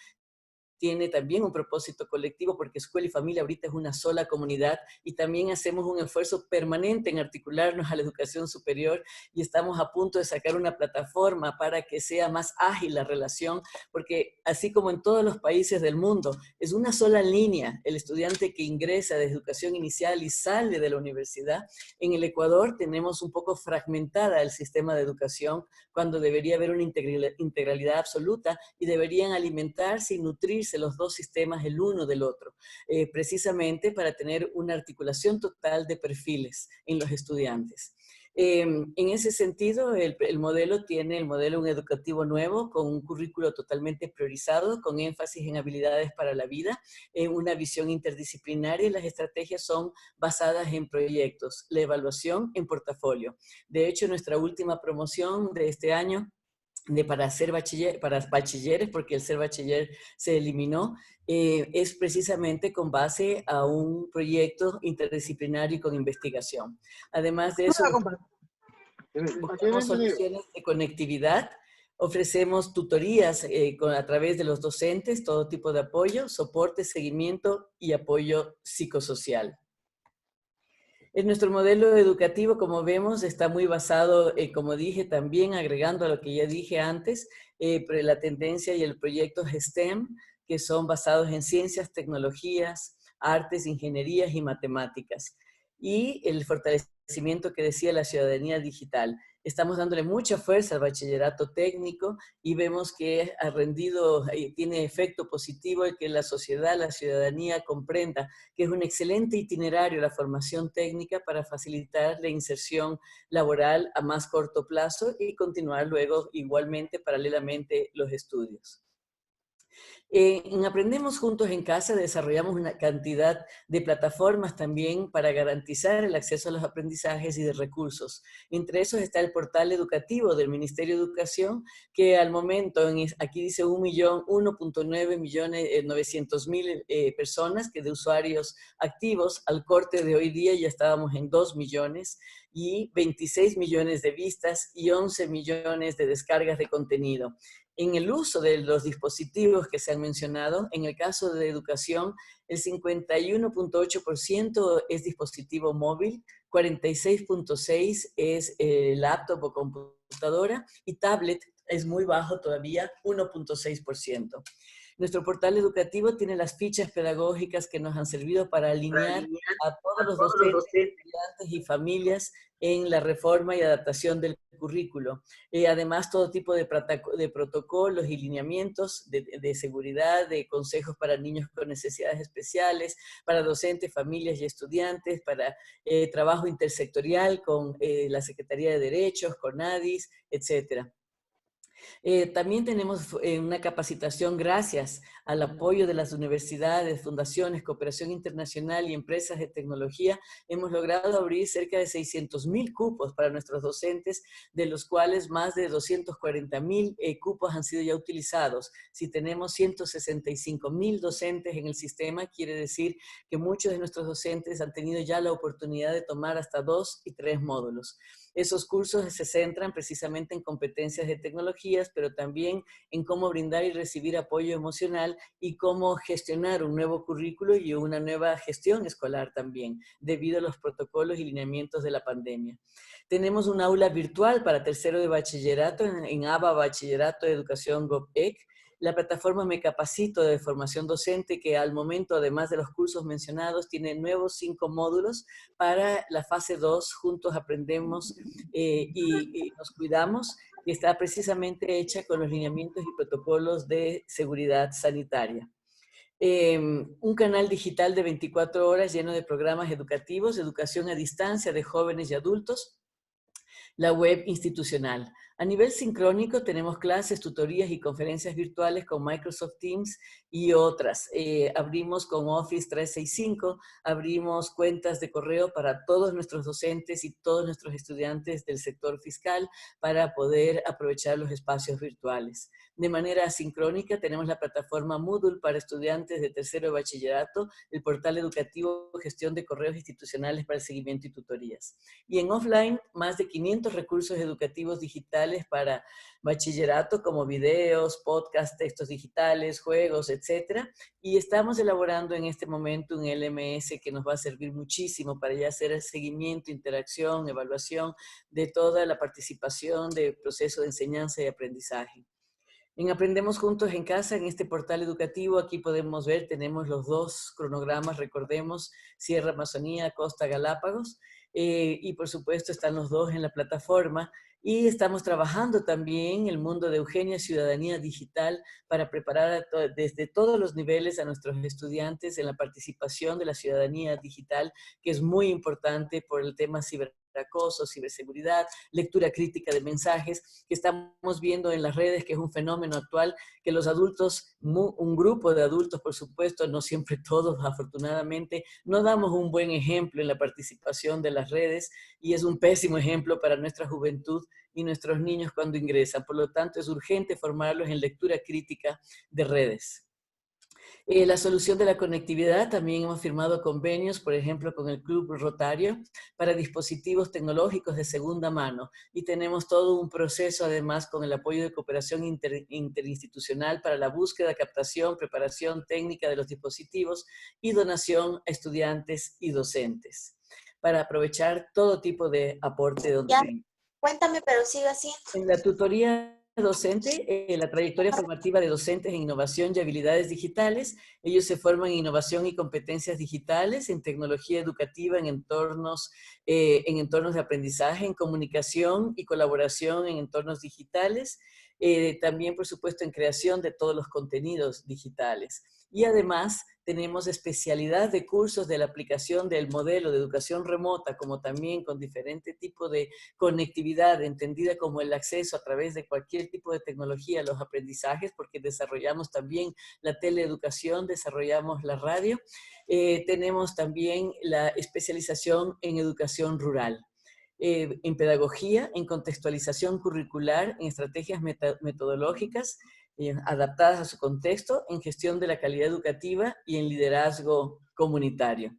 tiene también un propósito colectivo porque escuela y familia ahorita es una sola comunidad y también hacemos un esfuerzo permanente en articularnos a la educación superior y estamos a punto de sacar una plataforma para que sea más ágil la relación, porque así como en todos los países del mundo, es una sola línea el estudiante que ingresa de educación inicial y sale de la universidad. En el Ecuador tenemos un poco fragmentada el sistema de educación cuando debería haber una integralidad absoluta y deberían alimentarse y nutrirse los dos sistemas el uno del otro, precisamente para tener una articulación total de perfiles en los estudiantes. En ese sentido, el modelo tiene el modelo educativo nuevo con un currículo totalmente priorizado, con énfasis en habilidades para la vida, una visión interdisciplinaria y las estrategias son basadas en proyectos, la evaluación en portafolio. De hecho, nuestra última promoción de este año para bachilleres, porque el ser bachiller se eliminó, es precisamente con base a un proyecto interdisciplinario y con investigación. Además de eso, ofrecemos soluciones de conectividad, ofrecemos tutorías a través de los docentes, todo tipo de apoyo, soporte, seguimiento y apoyo psicosocial. En nuestro modelo educativo, como vemos, está muy basado, como dije, también agregando a lo que ya dije antes, la tendencia y el proyecto STEM, que son basados en ciencias, tecnologías, artes, ingenierías y matemáticas. Y el fortalecimiento que decía la ciudadanía digital. Estamos dándole mucha fuerza al bachillerato técnico y vemos que ha rendido, tiene efecto positivo y que la sociedad, la ciudadanía comprenda que es un excelente itinerario la formación técnica para facilitar la inserción laboral a más corto plazo y continuar luego igualmente, paralelamente, los estudios. En Aprendemos Juntos en Casa desarrollamos una cantidad de plataformas también para garantizar el acceso a los aprendizajes y de recursos. Entre esos está el portal educativo del Ministerio de Educación, que al momento, aquí dice 1.900.000 personas que de usuarios activos, al corte de hoy día ya estábamos en 2 millones y 26 millones de vistas y 11 millones de descargas de contenido. En el uso de los dispositivos que se han mencionado, en el caso de educación, el 51.8% es dispositivo móvil, 46.6% es laptop o computadora y tablet es muy bajo todavía, 1.6%. Nuestro portal educativo tiene las fichas pedagógicas que nos han servido para alinear a todos los docentes, estudiantes y familias en la reforma y adaptación del currículo. Además, todo tipo de protocolos y lineamientos de seguridad, de consejos para niños con necesidades especiales, para docentes, familias y estudiantes, para trabajo intersectorial con la Secretaría de Derechos, con ADIS, etcétera. También tenemos una capacitación gracias al apoyo de las universidades, fundaciones, cooperación internacional y empresas de tecnología. Hemos logrado abrir cerca de 600.000 cupos para nuestros docentes, de los cuales más de 240.000 cupos han sido ya utilizados. Si tenemos 165.000 docentes en el sistema, quiere decir que muchos de nuestros docentes han tenido ya la oportunidad de tomar hasta 2 y 3 módulos. Esos cursos se centran precisamente en competencias de tecnologías, pero también en cómo brindar y recibir apoyo emocional y cómo gestionar un nuevo currículo y una nueva gestión escolar también, debido a los protocolos y lineamientos de la pandemia. Tenemos un aula virtual para tercero de bachillerato en ABA Bachillerato de Educación GovEC, la plataforma Me Capacito de formación docente, que al momento, además de los cursos mencionados, tiene nuevos 5 módulos para la fase 2, Juntos Aprendemos y Nos Cuidamos, que está precisamente hecha con los lineamientos y protocolos de seguridad sanitaria. Un canal digital de 24 horas lleno de programas educativos, educación a distancia de jóvenes y adultos, la web institucional. A nivel sincrónico tenemos clases, tutorías y conferencias virtuales con Microsoft Teams y otras. Abrimos con Office 365, abrimos cuentas de correo para todos nuestros docentes y todos nuestros estudiantes del sector fiscal para poder aprovechar los espacios virtuales. De manera asincrónica tenemos la plataforma Moodle para estudiantes de tercero de bachillerato, el portal educativo Gestión de Correos Institucionales para el seguimiento y tutorías. Y en offline, más de 500 recursos educativos digitales para bachillerato, como videos, podcasts, textos digitales, juegos, etc. Y estamos elaborando en este momento un LMS que nos va a servir muchísimo para ya hacer el seguimiento, interacción, evaluación de toda la participación del proceso de enseñanza y aprendizaje. En Aprendemos Juntos en Casa, en este portal educativo, aquí podemos ver, tenemos los dos cronogramas, recordemos, Sierra Amazonía, Costa Galápagos, y por supuesto están los dos en la plataforma, y estamos trabajando también en el mundo de Eugenia Ciudadanía Digital para preparar desde todos los niveles a nuestros estudiantes en la participación de la ciudadanía digital, que es muy importante por el tema ciberacoso, ciberseguridad, lectura crítica de mensajes, que estamos viendo en las redes, que es un fenómeno actual, que los adultos, un grupo de adultos, por supuesto, no siempre todos, afortunadamente, no damos un buen ejemplo en la participación de las redes y es un pésimo ejemplo para nuestra juventud y nuestros niños cuando ingresan. Por lo tanto, es urgente formarlos en lectura crítica de redes. La solución de la conectividad, también hemos firmado convenios, por ejemplo, con el Club Rotario, para dispositivos tecnológicos de segunda mano. Y tenemos todo un proceso, además, con el apoyo de cooperación interinstitucional para la búsqueda, captación, preparación técnica de los dispositivos y donación a estudiantes y docentes, para aprovechar todo tipo de aporte donde tenga. Cuéntame, pero sigue así. En la tutoría docente, la trayectoria formativa de docentes en innovación y habilidades digitales. Ellos se forman en innovación y competencias digitales, en tecnología educativa, en entornos de aprendizaje, en comunicación y colaboración en entornos digitales. También, por supuesto, en creación de todos los contenidos digitales. Y además tenemos especialidad de cursos de la aplicación del modelo de educación remota, como también con diferente tipo de conectividad, entendida como el acceso a través de cualquier tipo de tecnología a los aprendizajes, porque desarrollamos también la teleeducación, desarrollamos la radio. Tenemos también la especialización en educación rural. En pedagogía, en contextualización curricular, en estrategias metodológicas adaptadas a su contexto, en gestión de la calidad educativa y en liderazgo comunitario.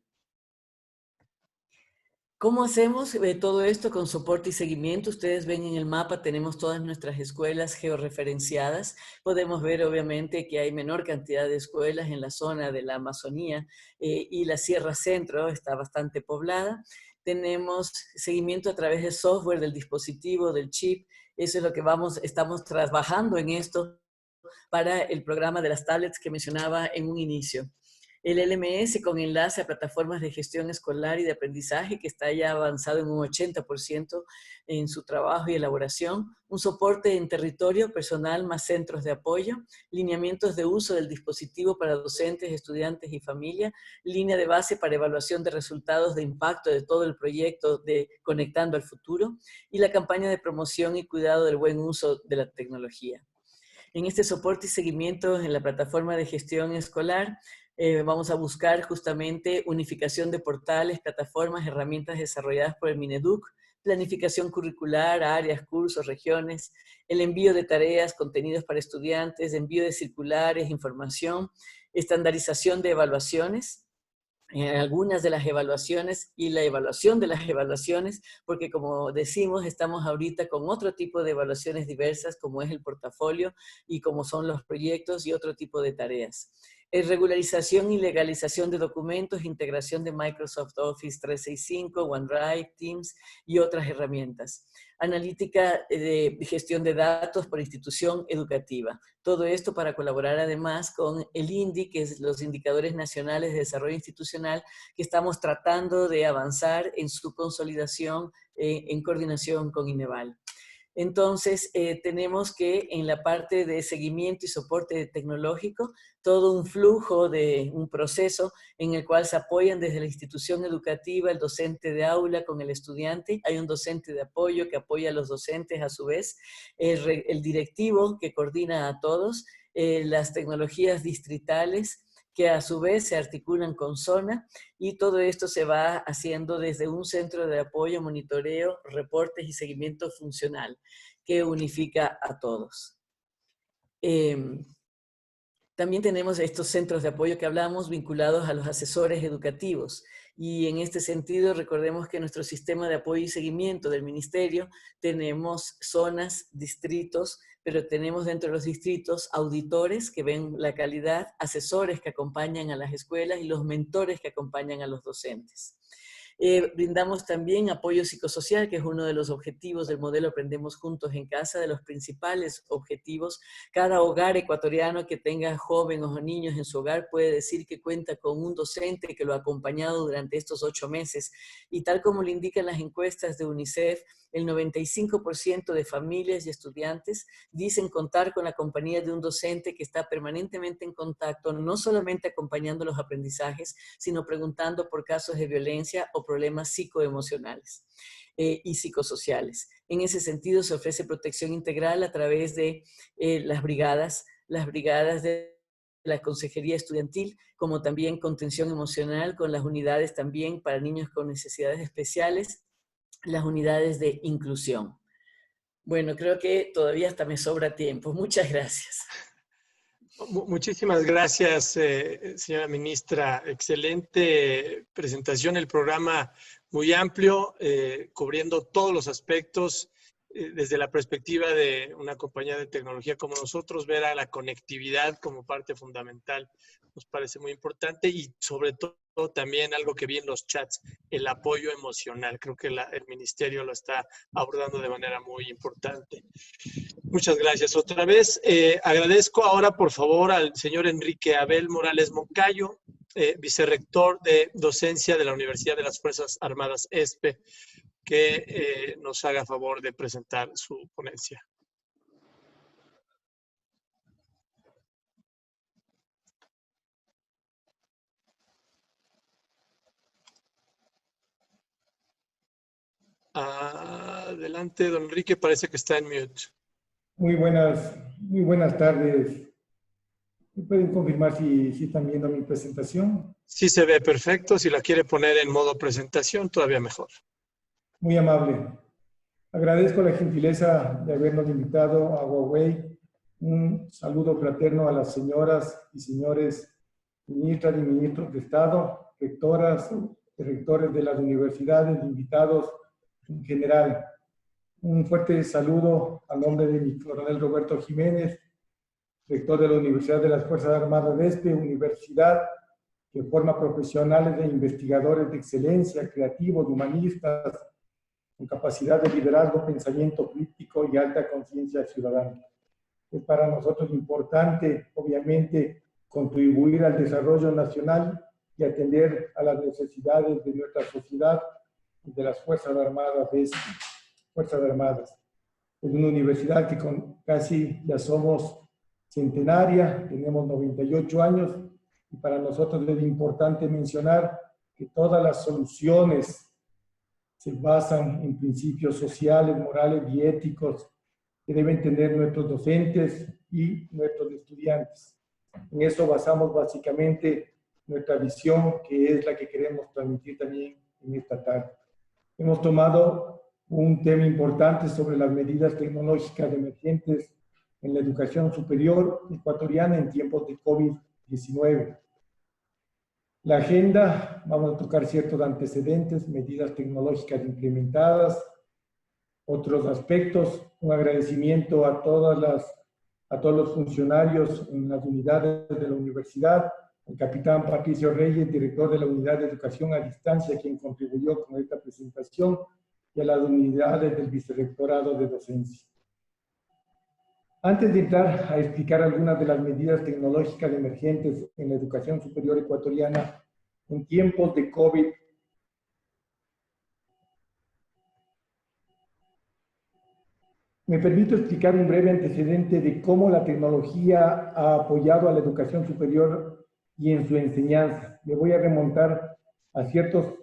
¿Cómo hacemos todo esto con soporte y seguimiento? Ustedes ven en el mapa, tenemos todas nuestras escuelas georreferenciadas. Podemos ver obviamente que hay menor cantidad de escuelas en la zona de la Amazonía y la Sierra Centro está bastante poblada. Tenemos seguimiento a través de software, del dispositivo, del chip. Eso es lo que estamos trabajando en esto para el programa de las tablets que mencionaba en un inicio. El LMS con enlace a plataformas de gestión escolar y de aprendizaje que está ya avanzado en un 80% en su trabajo y elaboración, un soporte en territorio, personal más centros de apoyo, lineamientos de uso del dispositivo para docentes, estudiantes y familia, línea de base para evaluación de resultados de impacto de todo el proyecto de Conectando al Futuro y la campaña de promoción y cuidado del buen uso de la tecnología. En este soporte y seguimiento en la plataforma de gestión escolar, vamos a buscar justamente unificación de portales, plataformas, herramientas desarrolladas por el Mineduc, planificación curricular, áreas, cursos, regiones, el envío de tareas, contenidos para estudiantes, envío de circulares, información, estandarización de evaluaciones, algunas de las evaluaciones y la evaluación de las evaluaciones, porque como decimos, estamos ahorita con otro tipo de evaluaciones diversas, como es el portafolio y como son los proyectos y otro tipo de tareas. Regularización y legalización de documentos, integración de Microsoft Office 365, OneDrive, Teams y otras herramientas. Analítica de gestión de datos por institución educativa. Todo esto para colaborar además con el INDI, que es los Indicadores Nacionales de Desarrollo Institucional, que estamos tratando de avanzar en su consolidación en coordinación con INEVAL. Entonces, tenemos que en la parte de seguimiento y soporte tecnológico, todo un flujo de un proceso en el cual se apoyan desde la institución educativa, el docente de aula con el estudiante, hay un docente de apoyo que apoya a los docentes a su vez, el directivo que coordina a todos, las tecnologías distritales, que a su vez se articulan con zona, y todo esto se va haciendo desde un centro de apoyo, monitoreo, reportes y seguimiento funcional que unifica a todos. También tenemos estos centros de apoyo que hablamos vinculados a los asesores educativos, y en este sentido recordemos que nuestro sistema de apoyo y seguimiento del ministerio tenemos zonas, distritos, pero tenemos dentro de los distritos auditores que ven la calidad, asesores que acompañan a las escuelas y los mentores que acompañan a los docentes. Brindamos también apoyo psicosocial, que es uno de los objetivos del modelo Aprendemos Juntos en Casa, de los principales objetivos. Cada hogar ecuatoriano que tenga jóvenes o niños en su hogar puede decir que cuenta con un docente que lo ha acompañado durante estos 8 meses. Y tal como le indican las encuestas de UNICEF, el 95% de familias y estudiantes dicen contar con la compañía de un docente que está permanentemente en contacto, no solamente acompañando los aprendizajes, sino preguntando por casos de violencia o problemas psicoemocionales y psicosociales. En ese sentido, se ofrece protección integral a través de las brigadas de la consejería estudiantil, como también contención emocional con las unidades también para niños con necesidades especiales, las unidades de inclusión. Bueno, creo que todavía hasta me sobra tiempo. Muchas gracias. Muchísimas gracias, señora ministra. Excelente presentación, el programa muy amplio, cubriendo todos los aspectos. Desde la perspectiva de una compañía de tecnología como nosotros, ver a la conectividad como parte fundamental nos parece muy importante, y sobre todo también algo que vi en los chats, el apoyo emocional. Creo que el ministerio lo está abordando de manera muy importante. Muchas gracias otra vez. Agradezco ahora, por favor, al señor Enrique Abel Morales Moncayo, vicerrector de docencia de la Universidad de las Fuerzas Armadas ESPE, que nos haga favor de presentar su ponencia. Adelante, don Enrique, parece que está en mute. Muy buenas tardes. ¿Me pueden confirmar si están viendo mi presentación? Sí se ve perfecto. Si la quiere poner en modo presentación, todavía mejor. Muy amable. Agradezco la gentileza de habernos invitado a Huawei. Un saludo fraterno a las señoras y señores ministras y ministros de Estado, rectoras y rectores de las universidades, invitados en general. Un fuerte saludo a nombre de mi coronel Roberto Jiménez, rector de la Universidad de las Fuerzas Armadas de ESPE, universidad que forma profesionales e investigadores de excelencia, creativos, humanistas, con capacidad de liderazgo, pensamiento crítico y alta conciencia ciudadana. Es para nosotros importante, obviamente, contribuir al desarrollo nacional y atender a las necesidades de nuestra sociedad y de las Fuerzas Armadas de ESPE. Fuerzas Armadas. Es una universidad que casi ya somos centenaria, tenemos 98 años, y para nosotros es importante mencionar que todas las soluciones se basan en principios sociales, morales y éticos que deben tener nuestros docentes y nuestros estudiantes. En eso basamos básicamente nuestra visión, que es la que queremos transmitir también en esta tarde. Hemos tomado un tema importante sobre las medidas tecnológicas emergentes en la educación superior ecuatoriana en tiempos de COVID-19. La agenda, vamos a tocar ciertos antecedentes, medidas tecnológicas implementadas, otros aspectos, un agradecimiento a todos los funcionarios en las unidades de la universidad, el capitán Patricio Reyes, director de la Unidad de Educación a Distancia, quien contribuyó con esta presentación, y a las unidades del Vicerrectorado de Docencia. Antes de entrar a explicar algunas de las medidas tecnológicas emergentes en la educación superior ecuatoriana en tiempos de COVID, Me permito explicar un breve antecedente de cómo la tecnología ha apoyado a la educación superior y en su enseñanza. Me voy a remontar a ciertos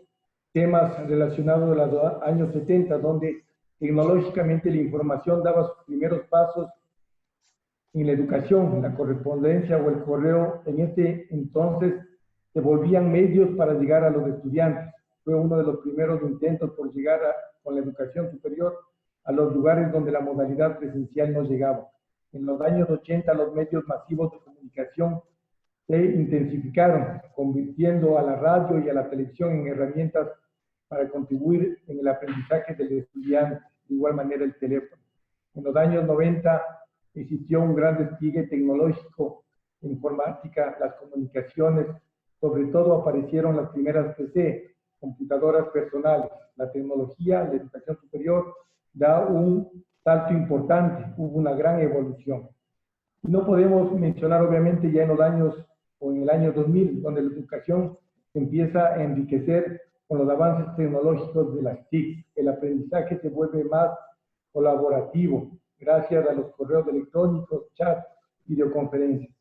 temas relacionados a los años 70, donde tecnológicamente la información daba sus primeros pasos en la educación. La correspondencia o el correo en este entonces se volvían medios para llegar a los estudiantes. Fue uno de los primeros intentos por llegar con la educación superior a los lugares donde la modalidad presencial no llegaba. En los años 80 los medios masivos de comunicación se intensificaron, convirtiendo a la radio y a la televisión en herramientas para contribuir en el aprendizaje del estudiante, de igual manera el teléfono. En los años 90 existió un gran despliegue tecnológico, la informática, las comunicaciones, sobre todo aparecieron las primeras PC, computadoras personales. La tecnología, la educación superior, da un salto importante, hubo una gran evolución. No podemos mencionar obviamente ya en los años o en el año 2000, donde la educación empieza a enriquecer con los avances tecnológicos de las TIC. El aprendizaje se vuelve más colaborativo, gracias a los correos electrónicos, chat, videoconferencias.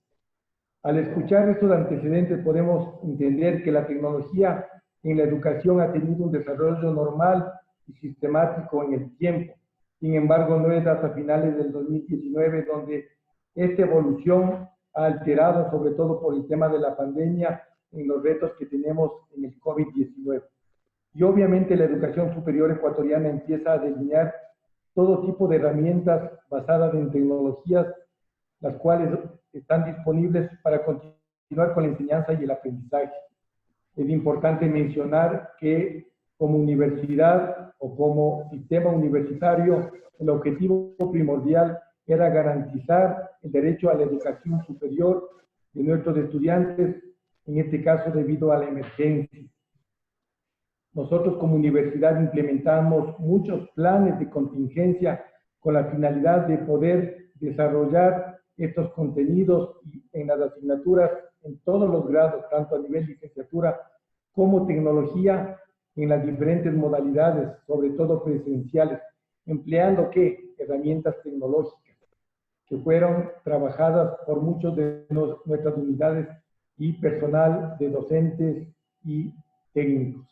Al escuchar estos antecedentes podemos entender que la tecnología en la educación ha tenido un desarrollo normal y sistemático en el tiempo. Sin embargo, no es hasta finales del 2019 donde esta evolución ha alterado, sobre todo por el tema de la pandemia, en los retos que tenemos en el COVID-19. Y obviamente la educación superior ecuatoriana empieza a delinear todo tipo de herramientas basadas en tecnologías, las cuales están disponibles para continuar con la enseñanza y el aprendizaje. Es importante mencionar que como universidad o como sistema universitario, el objetivo primordial era garantizar el derecho a la educación superior de nuestros estudiantes, en este caso debido a la emergencia. Nosotros como universidad implementamos muchos planes de contingencia con la finalidad de poder desarrollar estos contenidos en las asignaturas en todos los grados, tanto a nivel de licenciatura como tecnología, en las diferentes modalidades, sobre todo presenciales, empleando ¿qué? Herramientas tecnológicas que fueron trabajadas por muchos de nuestras unidades y personal de docentes y técnicos.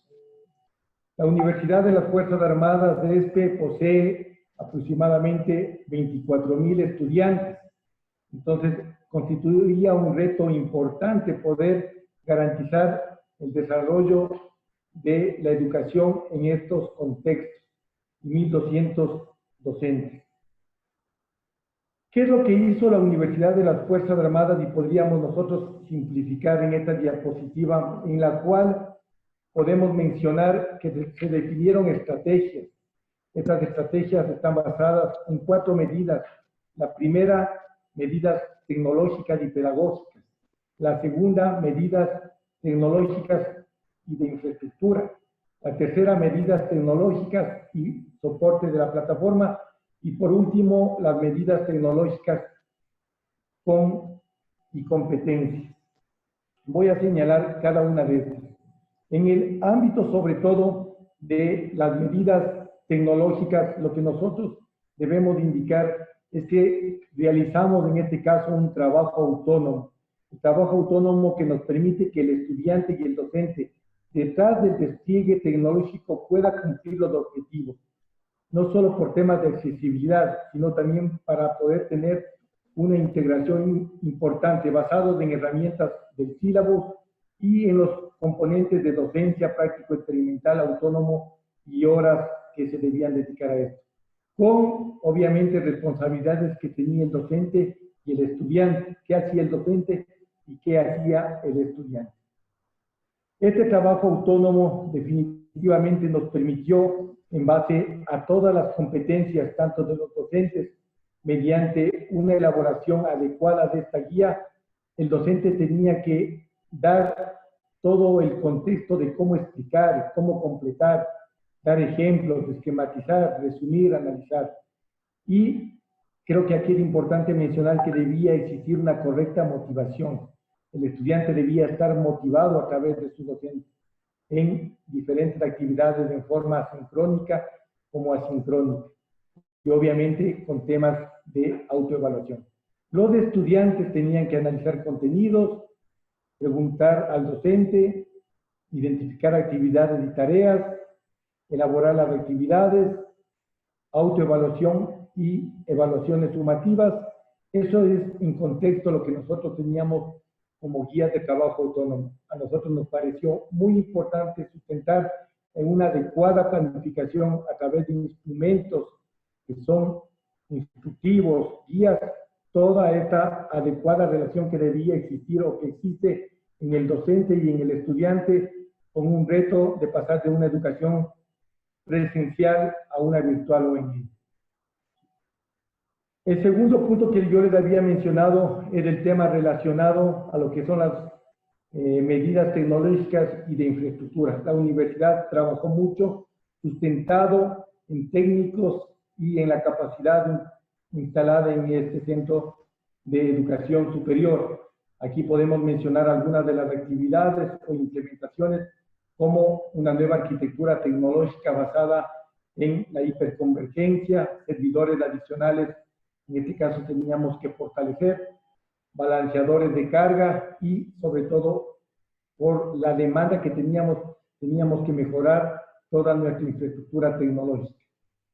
La Universidad de las Fuerzas Armadas de ESPE posee aproximadamente 24,000 estudiantes. Entonces, constituiría un reto importante poder garantizar el desarrollo de la educación en estos contextos, 1.200 docentes. ¿Qué es lo que hizo la Universidad de las Fuerzas Armadas? Y podríamos nosotros simplificar en esta diapositiva, en la cual podemos mencionar que se definieron estrategias. Estas estrategias están basadas en 4 medidas. La primera, medidas tecnológicas y pedagógicas. La segunda, medidas tecnológicas y de infraestructura. La tercera, medidas tecnológicas y soporte de la plataforma. Y por último, las medidas tecnológicas y competencias. Voy a señalar cada una de estas. En el ámbito, sobre todo, de las medidas tecnológicas, lo que nosotros debemos indicar es que realizamos en este caso un trabajo autónomo. El trabajo autónomo que nos permite que el estudiante y el docente, detrás del despliegue tecnológico, pueda cumplir los objetivos. No solo por temas de accesibilidad, sino también para poder tener una integración importante basados en herramientas del sílabus y en los componentes de docencia práctico experimental autónomo y horas que se debían dedicar a esto, con obviamente responsabilidades que tenía el docente y el estudiante, qué hacía el docente y qué hacía el estudiante. Este trabajo autónomo definitivamente nos permitió, en base a todas las competencias, tanto de los docentes, mediante una elaboración adecuada de esta guía, el docente tenía que dar todo el contexto de cómo explicar, cómo completar, dar ejemplos, esquematizar, resumir, analizar. Y creo que aquí es importante mencionar que debía existir una correcta motivación. El estudiante debía estar motivado a través de su docente en diferentes actividades en forma sincrónica como asincrónica. y obviamente con temas de autoevaluación. Los estudiantes tenían que analizar contenidos, preguntar al docente, identificar actividades y tareas, elaborar las actividades, autoevaluación y evaluaciones sumativas. Eso es en contexto lo que nosotros teníamos como guías de trabajo autónomo. A nosotros nos pareció muy importante sustentar en una adecuada planificación a través de instrumentos que son instructivos, guías, toda esta adecuada relación que debía existir o que existe en el docente y en el estudiante, con un reto de pasar de una educación presencial a una virtual o en línea. El segundo punto que yo les había mencionado era el tema relacionado a lo que son las medidas tecnológicas y de infraestructura. La universidad trabajó mucho sustentado en técnicos y en la capacidad instalada en este centro de educación superior. Aquí podemos mencionar algunas de las actividades o implementaciones, como una nueva arquitectura tecnológica basada en la hiperconvergencia, servidores adicionales, en este caso teníamos que fortalecer, balanceadores de carga y sobre todo por la demanda que teníamos que mejorar toda nuestra infraestructura tecnológica.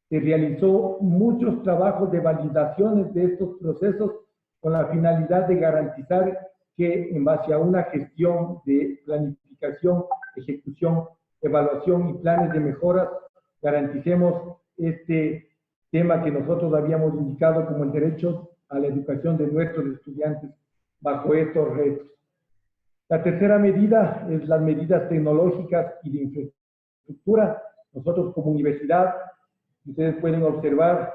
Se realizó muchos trabajos de validaciones de estos procesos con la finalidad de garantizar que en base a una gestión de planificación, ejecución, evaluación y planes de mejoras, garanticemos este tema que nosotros habíamos indicado como el derecho a la educación de nuestros estudiantes bajo estos retos. La tercera medida es las medidas tecnológicas y de infraestructura. Nosotros como universidad, ustedes pueden observar,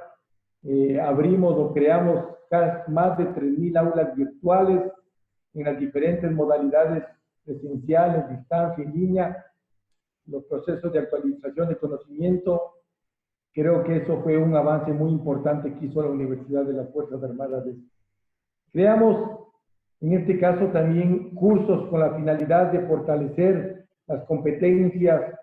abrimos o creamos más de 3.000 aulas virtuales en las diferentes modalidades presenciales, distancia, en línea, los procesos de actualización de conocimiento. Creo que eso fue un avance muy importante que hizo la Universidad de las Fuerzas Armadas. Creamos, en este caso, también cursos con la finalidad de fortalecer las competencias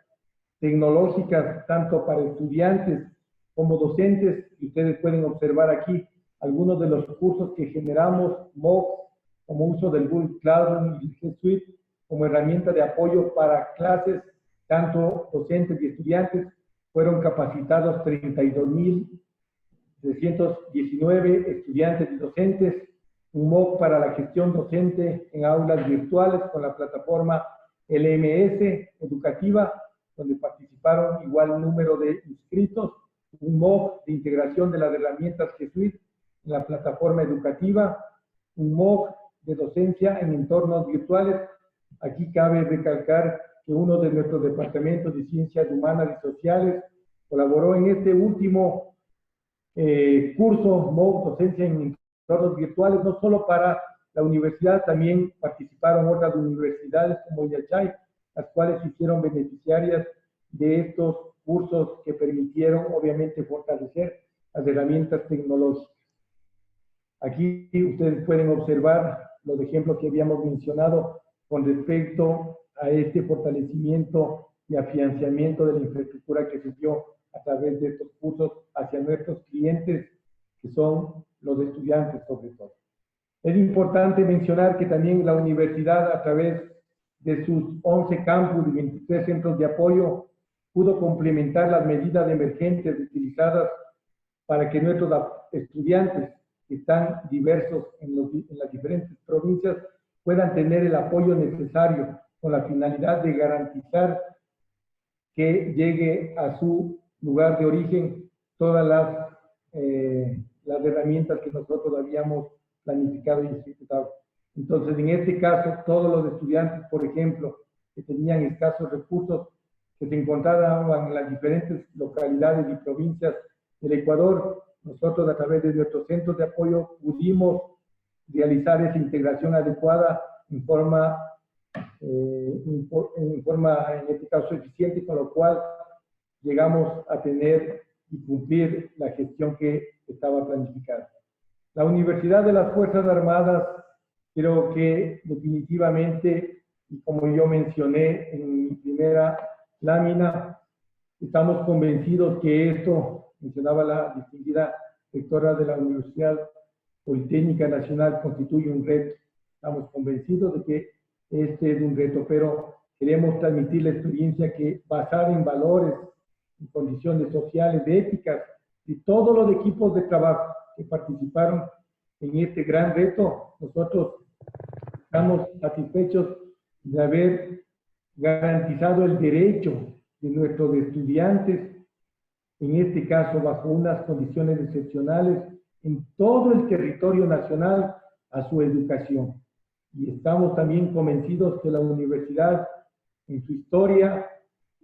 tecnológicas, tanto para estudiantes como docentes. Y ustedes pueden observar aquí algunos de los cursos que generamos, MOOCs, como uso del Google Classroom y G Suite, como herramienta de apoyo para clases, tanto docentes y estudiantes. Fueron capacitados 32.319 estudiantes y docentes. Un MOOC para la gestión docente en aulas virtuales con la plataforma LMS educativa, donde participaron igual número de inscritos. Un MOOC de integración de las herramientas G Suite en la plataforma educativa. Un MOOC de docencia en entornos virtuales. Aquí cabe recalcar que uno de nuestros departamentos de Ciencias Humanas y Sociales colaboró en este último curso MOOC, docencia en entornos virtuales, no solo para la universidad, también participaron otras universidades como Yachay, las cuales se hicieron beneficiarias de estos cursos que permitieron, obviamente, fortalecer las herramientas tecnológicas. Aquí ustedes pueden observar los ejemplos que habíamos mencionado con respecto a este fortalecimiento y afianzamiento de la infraestructura que se dio a través de estos cursos hacia nuestros clientes, que son los estudiantes sobre todo. Es importante mencionar que también la universidad, a través de sus 11 campus y 23 centros de apoyo, pudo complementar las medidas emergentes utilizadas para que nuestros estudiantes, que están diversos en las diferentes provincias, puedan tener el apoyo necesario con la finalidad de garantizar que llegue a su lugar de origen todas las herramientas que nosotros habíamos planificado y ejecutado. Entonces, en este caso, todos los estudiantes, por ejemplo, que tenían escasos recursos, que se encontraban en las diferentes localidades y provincias del Ecuador, nosotros a través de nuestros centros de apoyo pudimos realizar esa integración adecuada en forma, en este caso, eficiente, con lo cual llegamos a tener y cumplir la gestión que estaba planificada. La Universidad de las Fuerzas Armadas, creo que definitivamente, y como yo mencioné en mi primera lámina, estamos convencidos que esto mencionaba la distinguida rectora de la Universidad Politécnica Nacional, constituye un reto. Estamos convencidos de que este es un reto, pero queremos transmitir la experiencia que, basada en valores, en condiciones sociales, éticas, de todos los equipos de trabajo que participaron en este gran reto, nosotros estamos satisfechos de haber garantizado el derecho de nuestros estudiantes, en este caso bajo unas condiciones excepcionales, en todo el territorio nacional a su educación. Y estamos también convencidos que la universidad, en su historia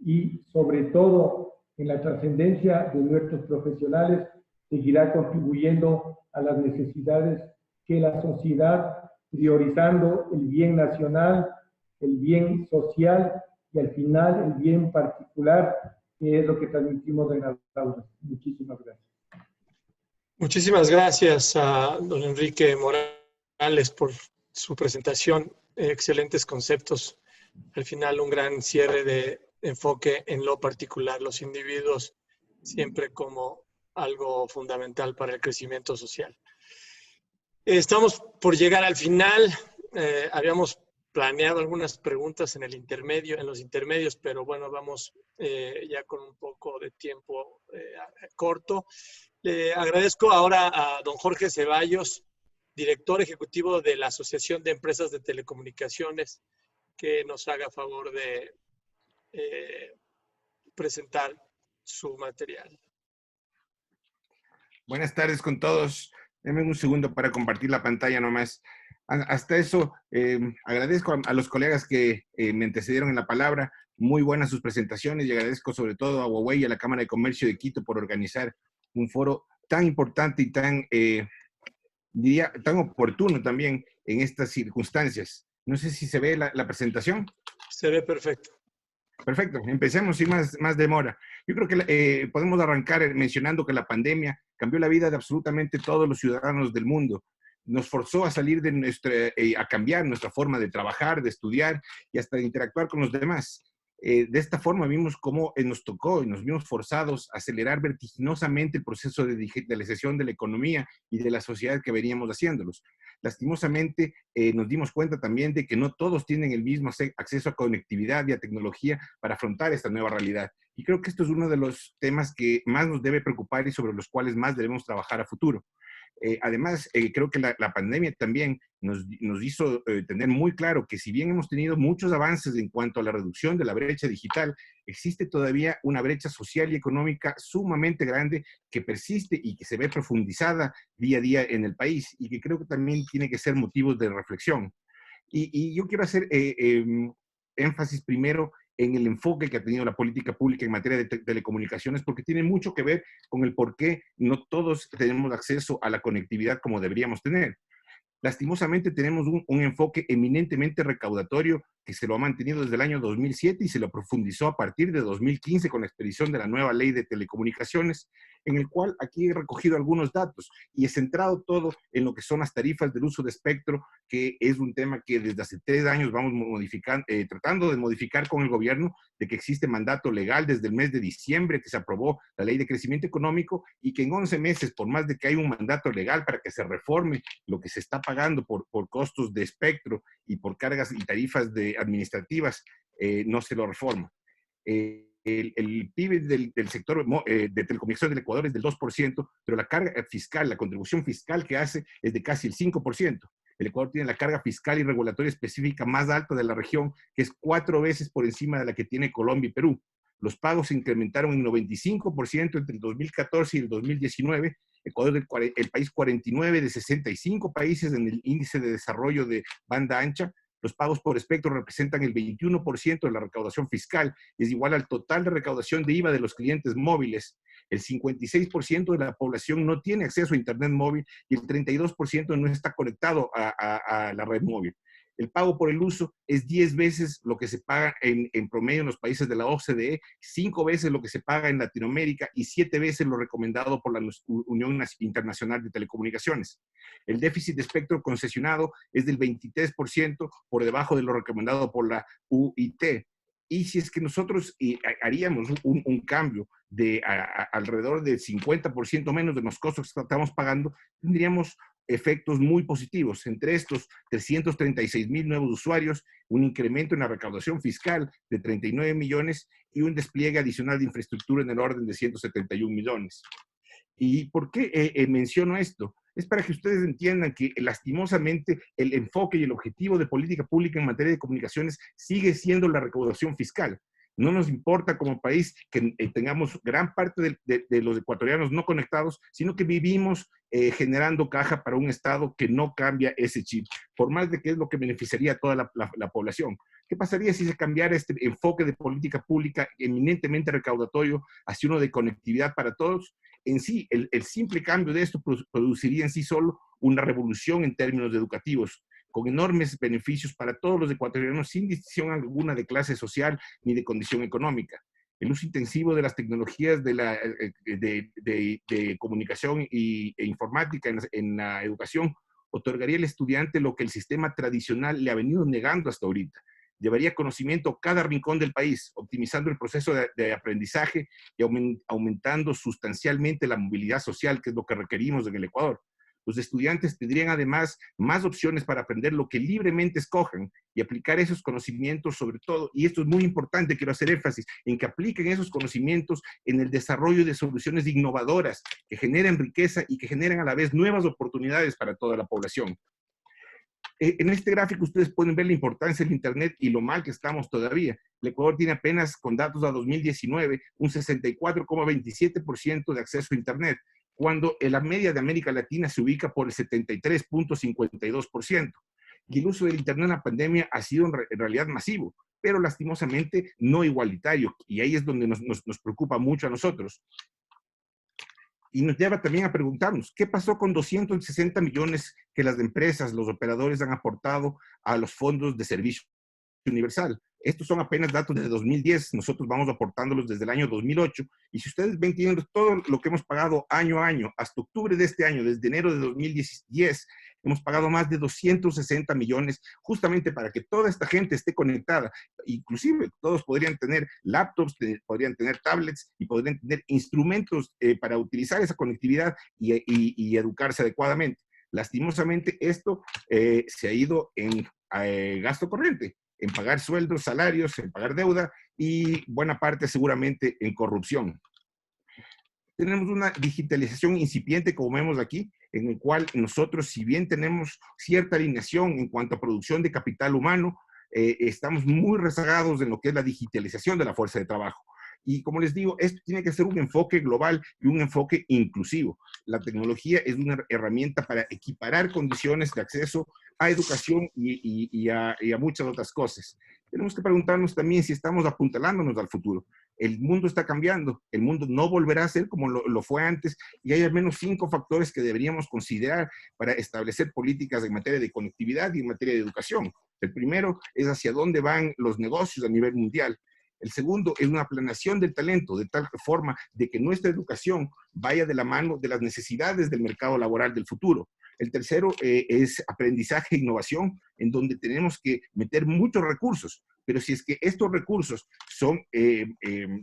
y sobre todo en la trascendencia de nuestros profesionales, seguirá contribuyendo a las necesidades que la sociedad, priorizando el bien nacional, el bien social y al final el bien particular, que es lo que transmitimos en las aulas. Muchísimas gracias. Muchísimas gracias a don Enrique Morales por su presentación. Excelentes conceptos. Al final, un gran cierre de enfoque en lo particular, los individuos siempre como algo fundamental para el crecimiento social. Estamos por llegar al final. Habíamos planeado algunas preguntas en los intermedios, pero bueno, vamos ya con un poco de tiempo corto. Le agradezco ahora a don Jorge Ceballos, director ejecutivo de la Asociación de Empresas de Telecomunicaciones, que nos haga favor de presentar su material. Buenas tardes con todos. Denme un segundo para compartir la pantalla nomás. Hasta eso, agradezco a los colegas que me antecedieron en la palabra. Muy buenas sus presentaciones y agradezco sobre todo a Huawei y a la Cámara de Comercio de Quito por organizar un foro tan importante y diría, tan oportuno también en estas circunstancias. No sé si se ve la presentación. Se ve perfecto. Perfecto, empecemos sin más demora. Yo creo que podemos arrancar mencionando que la pandemia cambió la vida de absolutamente todos los ciudadanos del mundo. Nos forzó a salir de a cambiar nuestra forma de trabajar, de estudiar y hasta de interactuar con los demás. De esta forma vimos cómo nos tocó y nos vimos forzados a acelerar vertiginosamente el proceso de digitalización de la economía y de la sociedad que veníamos haciéndolos. Lastimosamente, nos dimos cuenta también de que no todos tienen el mismo acceso a conectividad y a tecnología para afrontar esta nueva realidad. Y creo que esto es uno de los temas que más nos debe preocupar y sobre los cuales más debemos trabajar a futuro. Además, creo que la pandemia también nos hizo tener muy claro que si bien hemos tenido muchos avances en cuanto a la reducción de la brecha digital, existe todavía una brecha social y económica sumamente grande que persiste y que se ve profundizada día a día en el país y que creo que también tiene que ser motivos de reflexión. Y yo quiero hacer énfasis primero en el enfoque que ha tenido la política pública en materia de telecomunicaciones, porque tiene mucho que ver con el por qué no todos tenemos acceso a la conectividad como deberíamos tener. Lastimosamente tenemos un enfoque eminentemente recaudatorio que se lo ha mantenido desde el año 2007 y se lo profundizó a partir de 2015 con la expedición de la nueva ley de telecomunicaciones, en el cual aquí he recogido algunos datos y he centrado todo en lo que son las tarifas del uso de espectro, que es un tema que desde hace 3 años vamos tratando de modificar con el gobierno, de que existe mandato legal desde el mes de diciembre que se aprobó la ley de crecimiento económico y que en 11 meses, por más de que hay un mandato legal para que se reforme lo que se está pagando por costos de espectro y por cargas y tarifas administrativas, no se lo reforma. El PIB del sector de telecomunicaciones del Ecuador es del 2%, pero la carga fiscal, la contribución fiscal que hace es de casi el 5%. El Ecuador tiene la carga fiscal y regulatoria específica más alta de la región, que es 4 veces por encima de la que tiene Colombia y Perú. Los pagos se incrementaron en 95% entre el 2014 y el 2019. Ecuador es el país 49 de 65 países en el índice de desarrollo de banda ancha. Los pagos por espectro representan el 21% de la recaudación fiscal, es igual al total de recaudación de IVA de los clientes móviles. El 56% de la población no tiene acceso a Internet móvil y el 32% no está conectado a la red móvil. El pago por el uso es 10 veces lo que se paga en promedio en los países de la OCDE, 5 veces lo que se paga en Latinoamérica y 7 veces lo recomendado por la Unión Internacional de Telecomunicaciones. El déficit de espectro concesionado es del 23%, por debajo de lo recomendado por la UIT. Y si es que nosotros haríamos un cambio de alrededor del 50% menos de los costos que estamos pagando, tendríamos efectos muy positivos. Entre estos, 336,000 nuevos usuarios, un incremento en la recaudación fiscal de 39 millones y un despliegue adicional de infraestructura en el orden de 171 millones. ¿Y por qué menciono esto? Es para que ustedes entiendan que lastimosamente el enfoque y el objetivo de política pública en materia de comunicaciones sigue siendo la recaudación fiscal. No nos importa como país que tengamos gran parte de los ecuatorianos no conectados, sino que vivimos generando caja para un Estado que no cambia ese chip, por más de que es lo que beneficiaría a toda la población. ¿Qué pasaría si se cambiara este enfoque de política pública eminentemente recaudatorio hacia uno de conectividad para todos? En sí, el simple cambio de esto produciría en sí solo una revolución en términos educativos, con enormes beneficios para todos los ecuatorianos sin distinción alguna de clase social ni de condición económica. El uso intensivo de las tecnologías de comunicación e informática en la educación otorgaría al estudiante lo que el sistema tradicional le ha venido negando hasta ahorita. Llevaría conocimiento a cada rincón del país, optimizando el proceso de aprendizaje y aumentando sustancialmente la movilidad social, que es lo que requerimos en el Ecuador. Los estudiantes tendrían además más opciones para aprender lo que libremente escojan y aplicar esos conocimientos sobre todo, y esto es muy importante, quiero hacer énfasis, en que apliquen esos conocimientos en el desarrollo de soluciones innovadoras que generen riqueza y que generen a la vez nuevas oportunidades para toda la población. En este gráfico ustedes pueden ver la importancia del Internet y lo mal que estamos todavía. El Ecuador tiene apenas, con datos a 2019, un 64,27% de acceso a Internet, cuando en la media de América Latina se ubica por el 73,52%. Y el uso del Internet en la pandemia ha sido en realidad masivo, pero lastimosamente no igualitario. Y ahí es donde nos preocupa mucho a nosotros. Y nos lleva también a preguntarnos, ¿qué pasó con 260 millones que las empresas, los operadores han aportado a los fondos de servicio universal? Estos son apenas datos de 2010, nosotros vamos aportándolos desde el año 2008, y si ustedes ven teniendo todo lo que hemos pagado año a año, hasta octubre de este año, desde enero de 2010, hemos pagado más de 260 millones, justamente para que toda esta gente esté conectada. Inclusive todos podrían tener laptops, podrían tener tablets y podrían tener instrumentos para utilizar esa conectividad y educarse adecuadamente. Lastimosamente esto se ha ido en gasto corriente, en pagar sueldos, salarios, en pagar deuda y buena parte seguramente en corrupción. Tenemos una digitalización incipiente, como vemos aquí, en el cual nosotros, si bien tenemos cierta alineación en cuanto a producción de capital humano, estamos muy rezagados en lo que es la digitalización de la fuerza de trabajo. Y como les digo, esto tiene que ser un enfoque global y un enfoque inclusivo. La tecnología es una herramienta para equiparar condiciones de acceso a educación y a muchas otras cosas. Tenemos que preguntarnos también si estamos apuntalándonos al futuro. El mundo está cambiando, el mundo no volverá a ser como lo fue antes, y hay al menos 5 factores que deberíamos considerar para establecer políticas en materia de conectividad y en materia de educación. El primero es hacia dónde van los negocios a nivel mundial. El segundo es una planeación del talento, de tal forma de que nuestra educación vaya de la mano de las necesidades del mercado laboral del futuro. El tercero es aprendizaje e innovación, en donde tenemos que meter muchos recursos. Pero si es que estos recursos son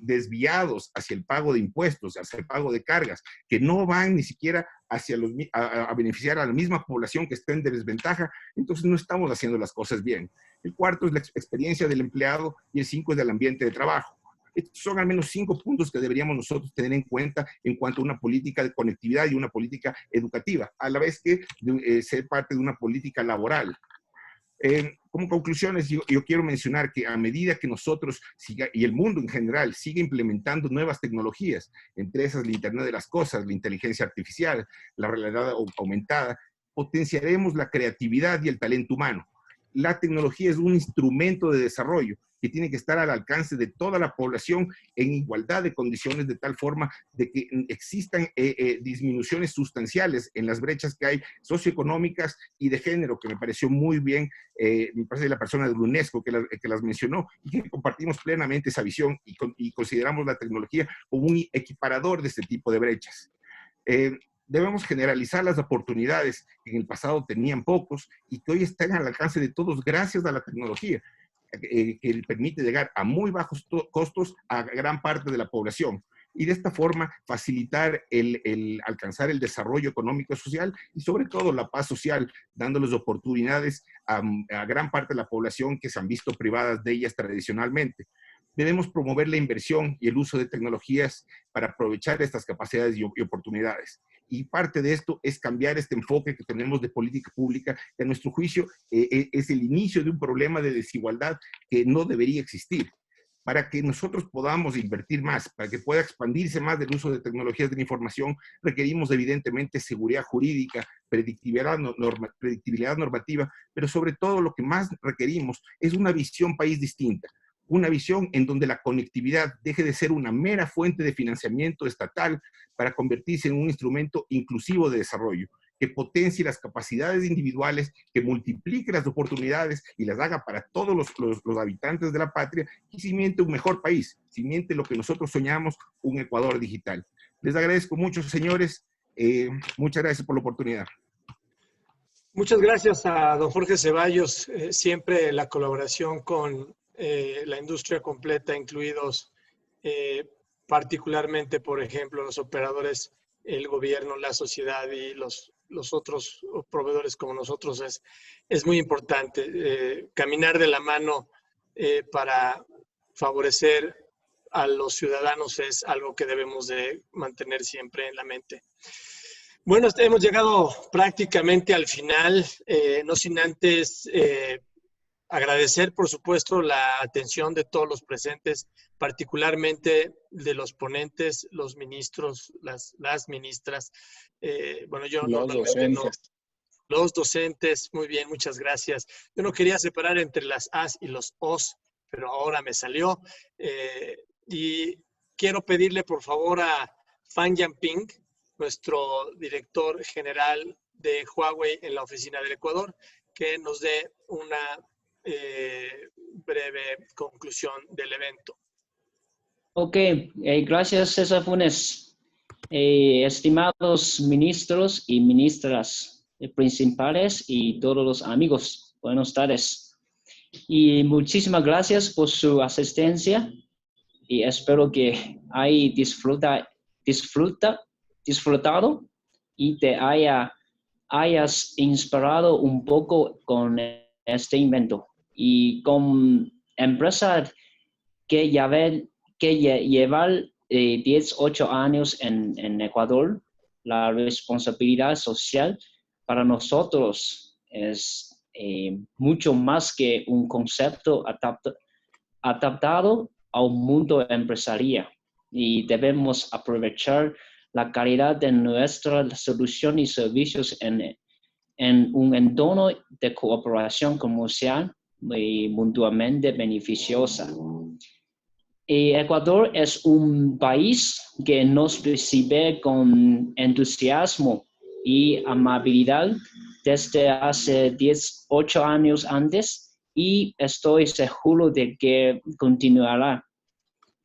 desviados hacia el pago de impuestos, hacia el pago de cargas, que no van ni siquiera hacia a beneficiar a la misma población que está en desventaja, entonces no estamos haciendo las cosas bien. El cuarto es la experiencia del empleado y el 5 es del ambiente de trabajo. Estos son al menos 5 puntos que deberíamos nosotros tener en cuenta en cuanto a una política de conectividad y una política educativa, a la vez que ser parte de una política laboral. Como conclusiones, yo quiero mencionar que a medida que nosotros y el mundo en general sigue implementando nuevas tecnologías, entre esas el Internet de las Cosas, la inteligencia artificial, la realidad aumentada, potenciaremos la creatividad y el talento humano. La tecnología es un instrumento de desarrollo que tiene que estar al alcance de toda la población en igualdad de condiciones, de tal forma de que existan disminuciones sustanciales en las brechas que hay socioeconómicas y de género, que me pareció muy bien, me parece la persona de UNESCO que las mencionó, y que compartimos plenamente esa visión y consideramos la tecnología como un equiparador de este tipo de brechas. Debemos generalizar las oportunidades que en el pasado tenían pocos y que hoy están al alcance de todos gracias a la tecnología. que permite llegar a muy bajos costos a gran parte de la población. Y de esta forma facilitar el alcanzar el desarrollo económico y social y sobre todo la paz social, dándoles oportunidades a gran parte de la población que se han visto privadas de ellas tradicionalmente. Debemos promover la inversión y el uso de tecnologías para aprovechar estas capacidades y oportunidades. Y parte de esto es cambiar este enfoque que tenemos de política pública, que a nuestro juicio es el inicio de un problema de desigualdad que no debería existir. Para que nosotros podamos invertir más, para que pueda expandirse más el uso de tecnologías de la información, requerimos evidentemente seguridad jurídica, predictibilidad normativa, pero sobre todo lo que más requerimos es una visión país distinta. Una visión en donde la conectividad deje de ser una mera fuente de financiamiento estatal para convertirse en un instrumento inclusivo de desarrollo, que potencie las capacidades individuales, que multiplique las oportunidades y las haga para todos los habitantes de la patria y cimente un mejor país, cimente lo que nosotros soñamos, un Ecuador digital. Les agradezco mucho, señores. Muchas gracias por la oportunidad. Muchas gracias a don Jorge Ceballos. Siempre la colaboración con la industria completa, incluidos particularmente, por ejemplo, los operadores, el gobierno, la sociedad y los otros proveedores como nosotros, es muy importante. Caminar de la mano para favorecer a los ciudadanos es algo que debemos de mantener siempre en la mente. Bueno, hemos llegado prácticamente al final, no sin antes agradecer, por supuesto, la atención de todos los presentes, particularmente de los ponentes, los ministros, las ministras. Los docentes, muy bien, muchas gracias. Yo no quería separar entre las As y los Os, pero ahora me salió. Y quiero pedirle, por favor, a Fan Yanping, nuestro director general de Huawei en la oficina del Ecuador, que nos dé una breve conclusión del evento. Ok, gracias César Funes. Estimados ministros y ministras principales y todos los amigos, buenas tardes. Y muchísimas gracias por su asistencia y espero que hayas disfrutado y te hayas inspirado un poco con este evento. Y con empresas que llevan 18 años en Ecuador, la responsabilidad social para nosotros es mucho más que un concepto adaptado a un mundo empresarial. Y debemos aprovechar la calidad de nuestra solución y servicios en un entorno de cooperación comercial y mutuamente beneficiosa. Ecuador es un país que nos recibe con entusiasmo y amabilidad desde hace 18 años antes y estoy seguro de que continuará.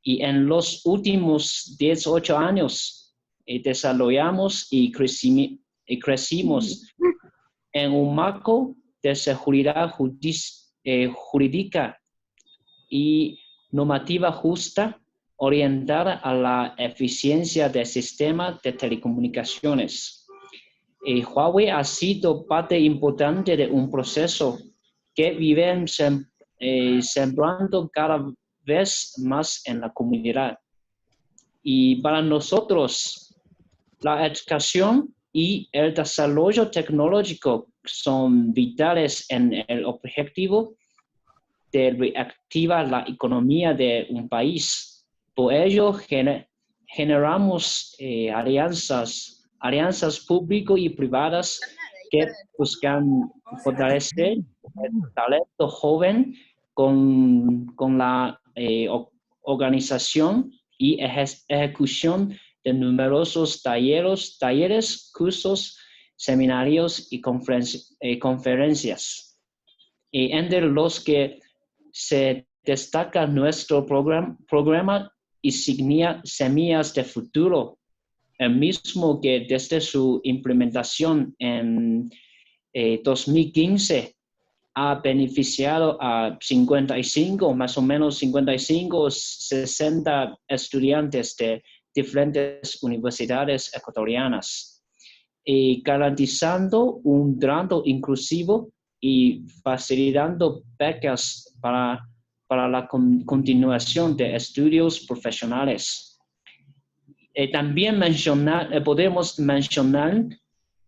Y en los últimos 18 años desarrollamos y crecimos en un marco de seguridad jurídica y normativa justa orientada a la eficiencia del sistema de telecomunicaciones. Huawei ha sido parte importante de un proceso que vive sembrando cada vez más en la comunidad. Y para nosotros, la educación y el desarrollo tecnológico son vitales en el objetivo de reactivar la economía de un país. Por ello, generamos alianzas públicas y privadas que buscan fortalecer el talento joven con la organización y ejecución de numerosos talleres, cursos, seminarios y conferencias. Entre los que se destaca nuestro programa Insignia Semillas de Futuro, el mismo que desde su implementación en 2015 ha beneficiado a 55, más o menos 55 o 60 estudiantes de diferentes universidades ecuatorianas, y garantizando un trato inclusivo y facilitando becas para la continuación de estudios profesionales. También podemos mencionar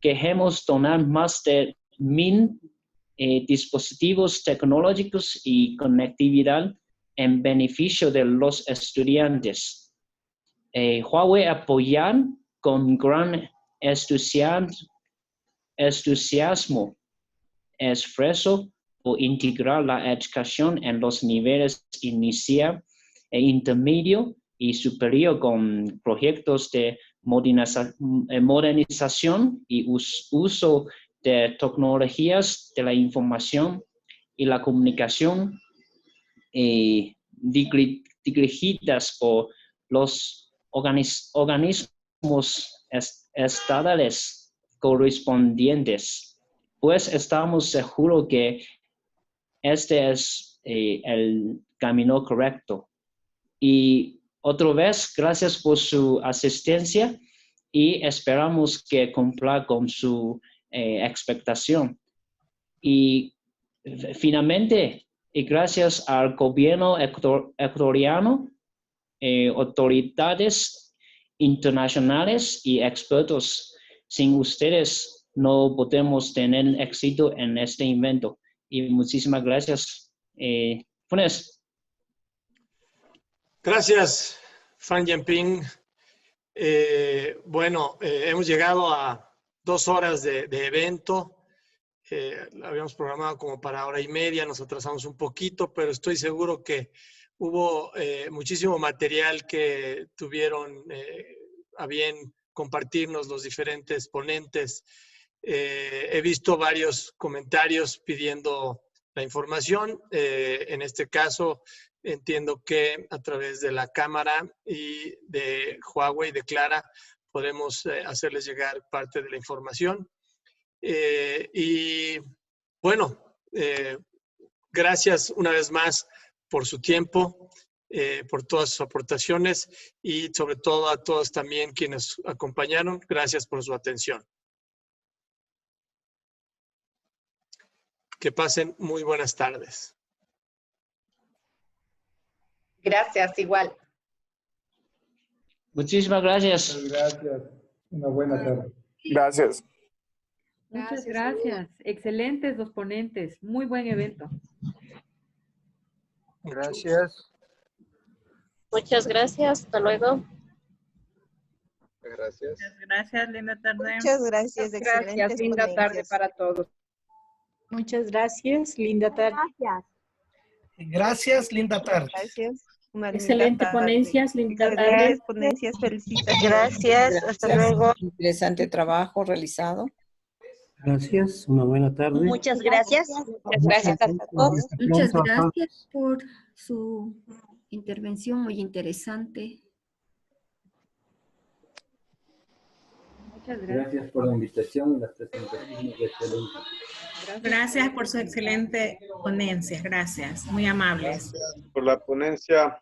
que hemos donado más de 1,000 dispositivos tecnológicos y conectividad en beneficio de los estudiantes. Huawei apoya con gran entusiasmo esfuerzo por integrar la educación en los niveles inicial e intermedio y superior con proyectos de modernización y uso de tecnologías de la información y la comunicación dirigidas por los organismos estatales correspondientes, pues estamos seguros que este es el camino correcto. Y otra vez, gracias por su asistencia y esperamos que cumpla con su expectación. Y finalmente, y gracias al gobierno ecuatoriano, autoridades internacionales y expertos, sin ustedes no podemos tener éxito en este evento. Y muchísimas gracias. Funes. Gracias, Fan Yanping. Bueno, hemos llegado a 2 horas de evento. Lo habíamos programado como para 1:30, nos atrasamos un poquito, pero estoy seguro que hubo muchísimo material que tuvieron a bien compartirnos los diferentes ponentes. He visto varios comentarios pidiendo la información. En este caso, entiendo que a través de la cámara y de Huawei, de Clara, podemos hacerles llegar parte de la información. Y bueno, gracias una vez más por su tiempo, por todas sus aportaciones y sobre todo a todos también quienes acompañaron. Gracias por su atención. Que pasen muy buenas tardes. Gracias, igual. Muchísimas gracias. Gracias. Una buena tarde. Gracias. Muchas gracias. Excelentes los ponentes. Muy buen evento. Gracias. Muchas gracias. Hasta luego. Gracias. Muchas gracias, linda tarde. Muchas gracias, Gracias, linda tarde para todos. Muchas gracias, linda tarde. Gracias, linda tarde. Gracias. Una linda Excelente tarde. ponencias, linda Muchas tarde. gracias, ponencias, felicitaciones. Gracias. Hasta luego. Interesante trabajo realizado. Gracias, una buena tarde. Muchas gracias. Muchas gracias a todos. Muchas gracias por su intervención muy interesante. Muchas gracias. Gracias por la invitación y las presentaciones excelentes. Gracias por su excelente ponencia. Gracias. Muy amables. Gracias por la ponencia.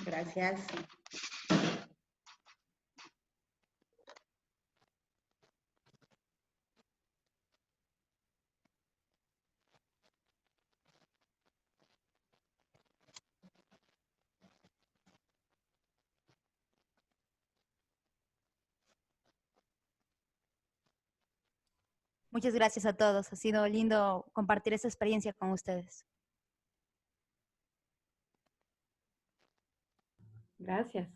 Gracias. Muchas gracias a todos. Ha sido lindo compartir esta experiencia con ustedes. Gracias.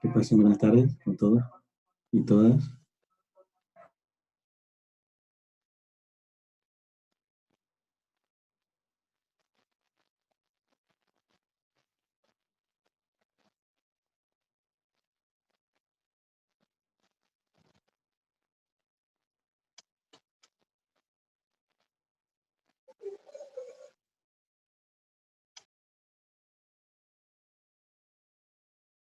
Que pasen buenas tardes con todos y todas.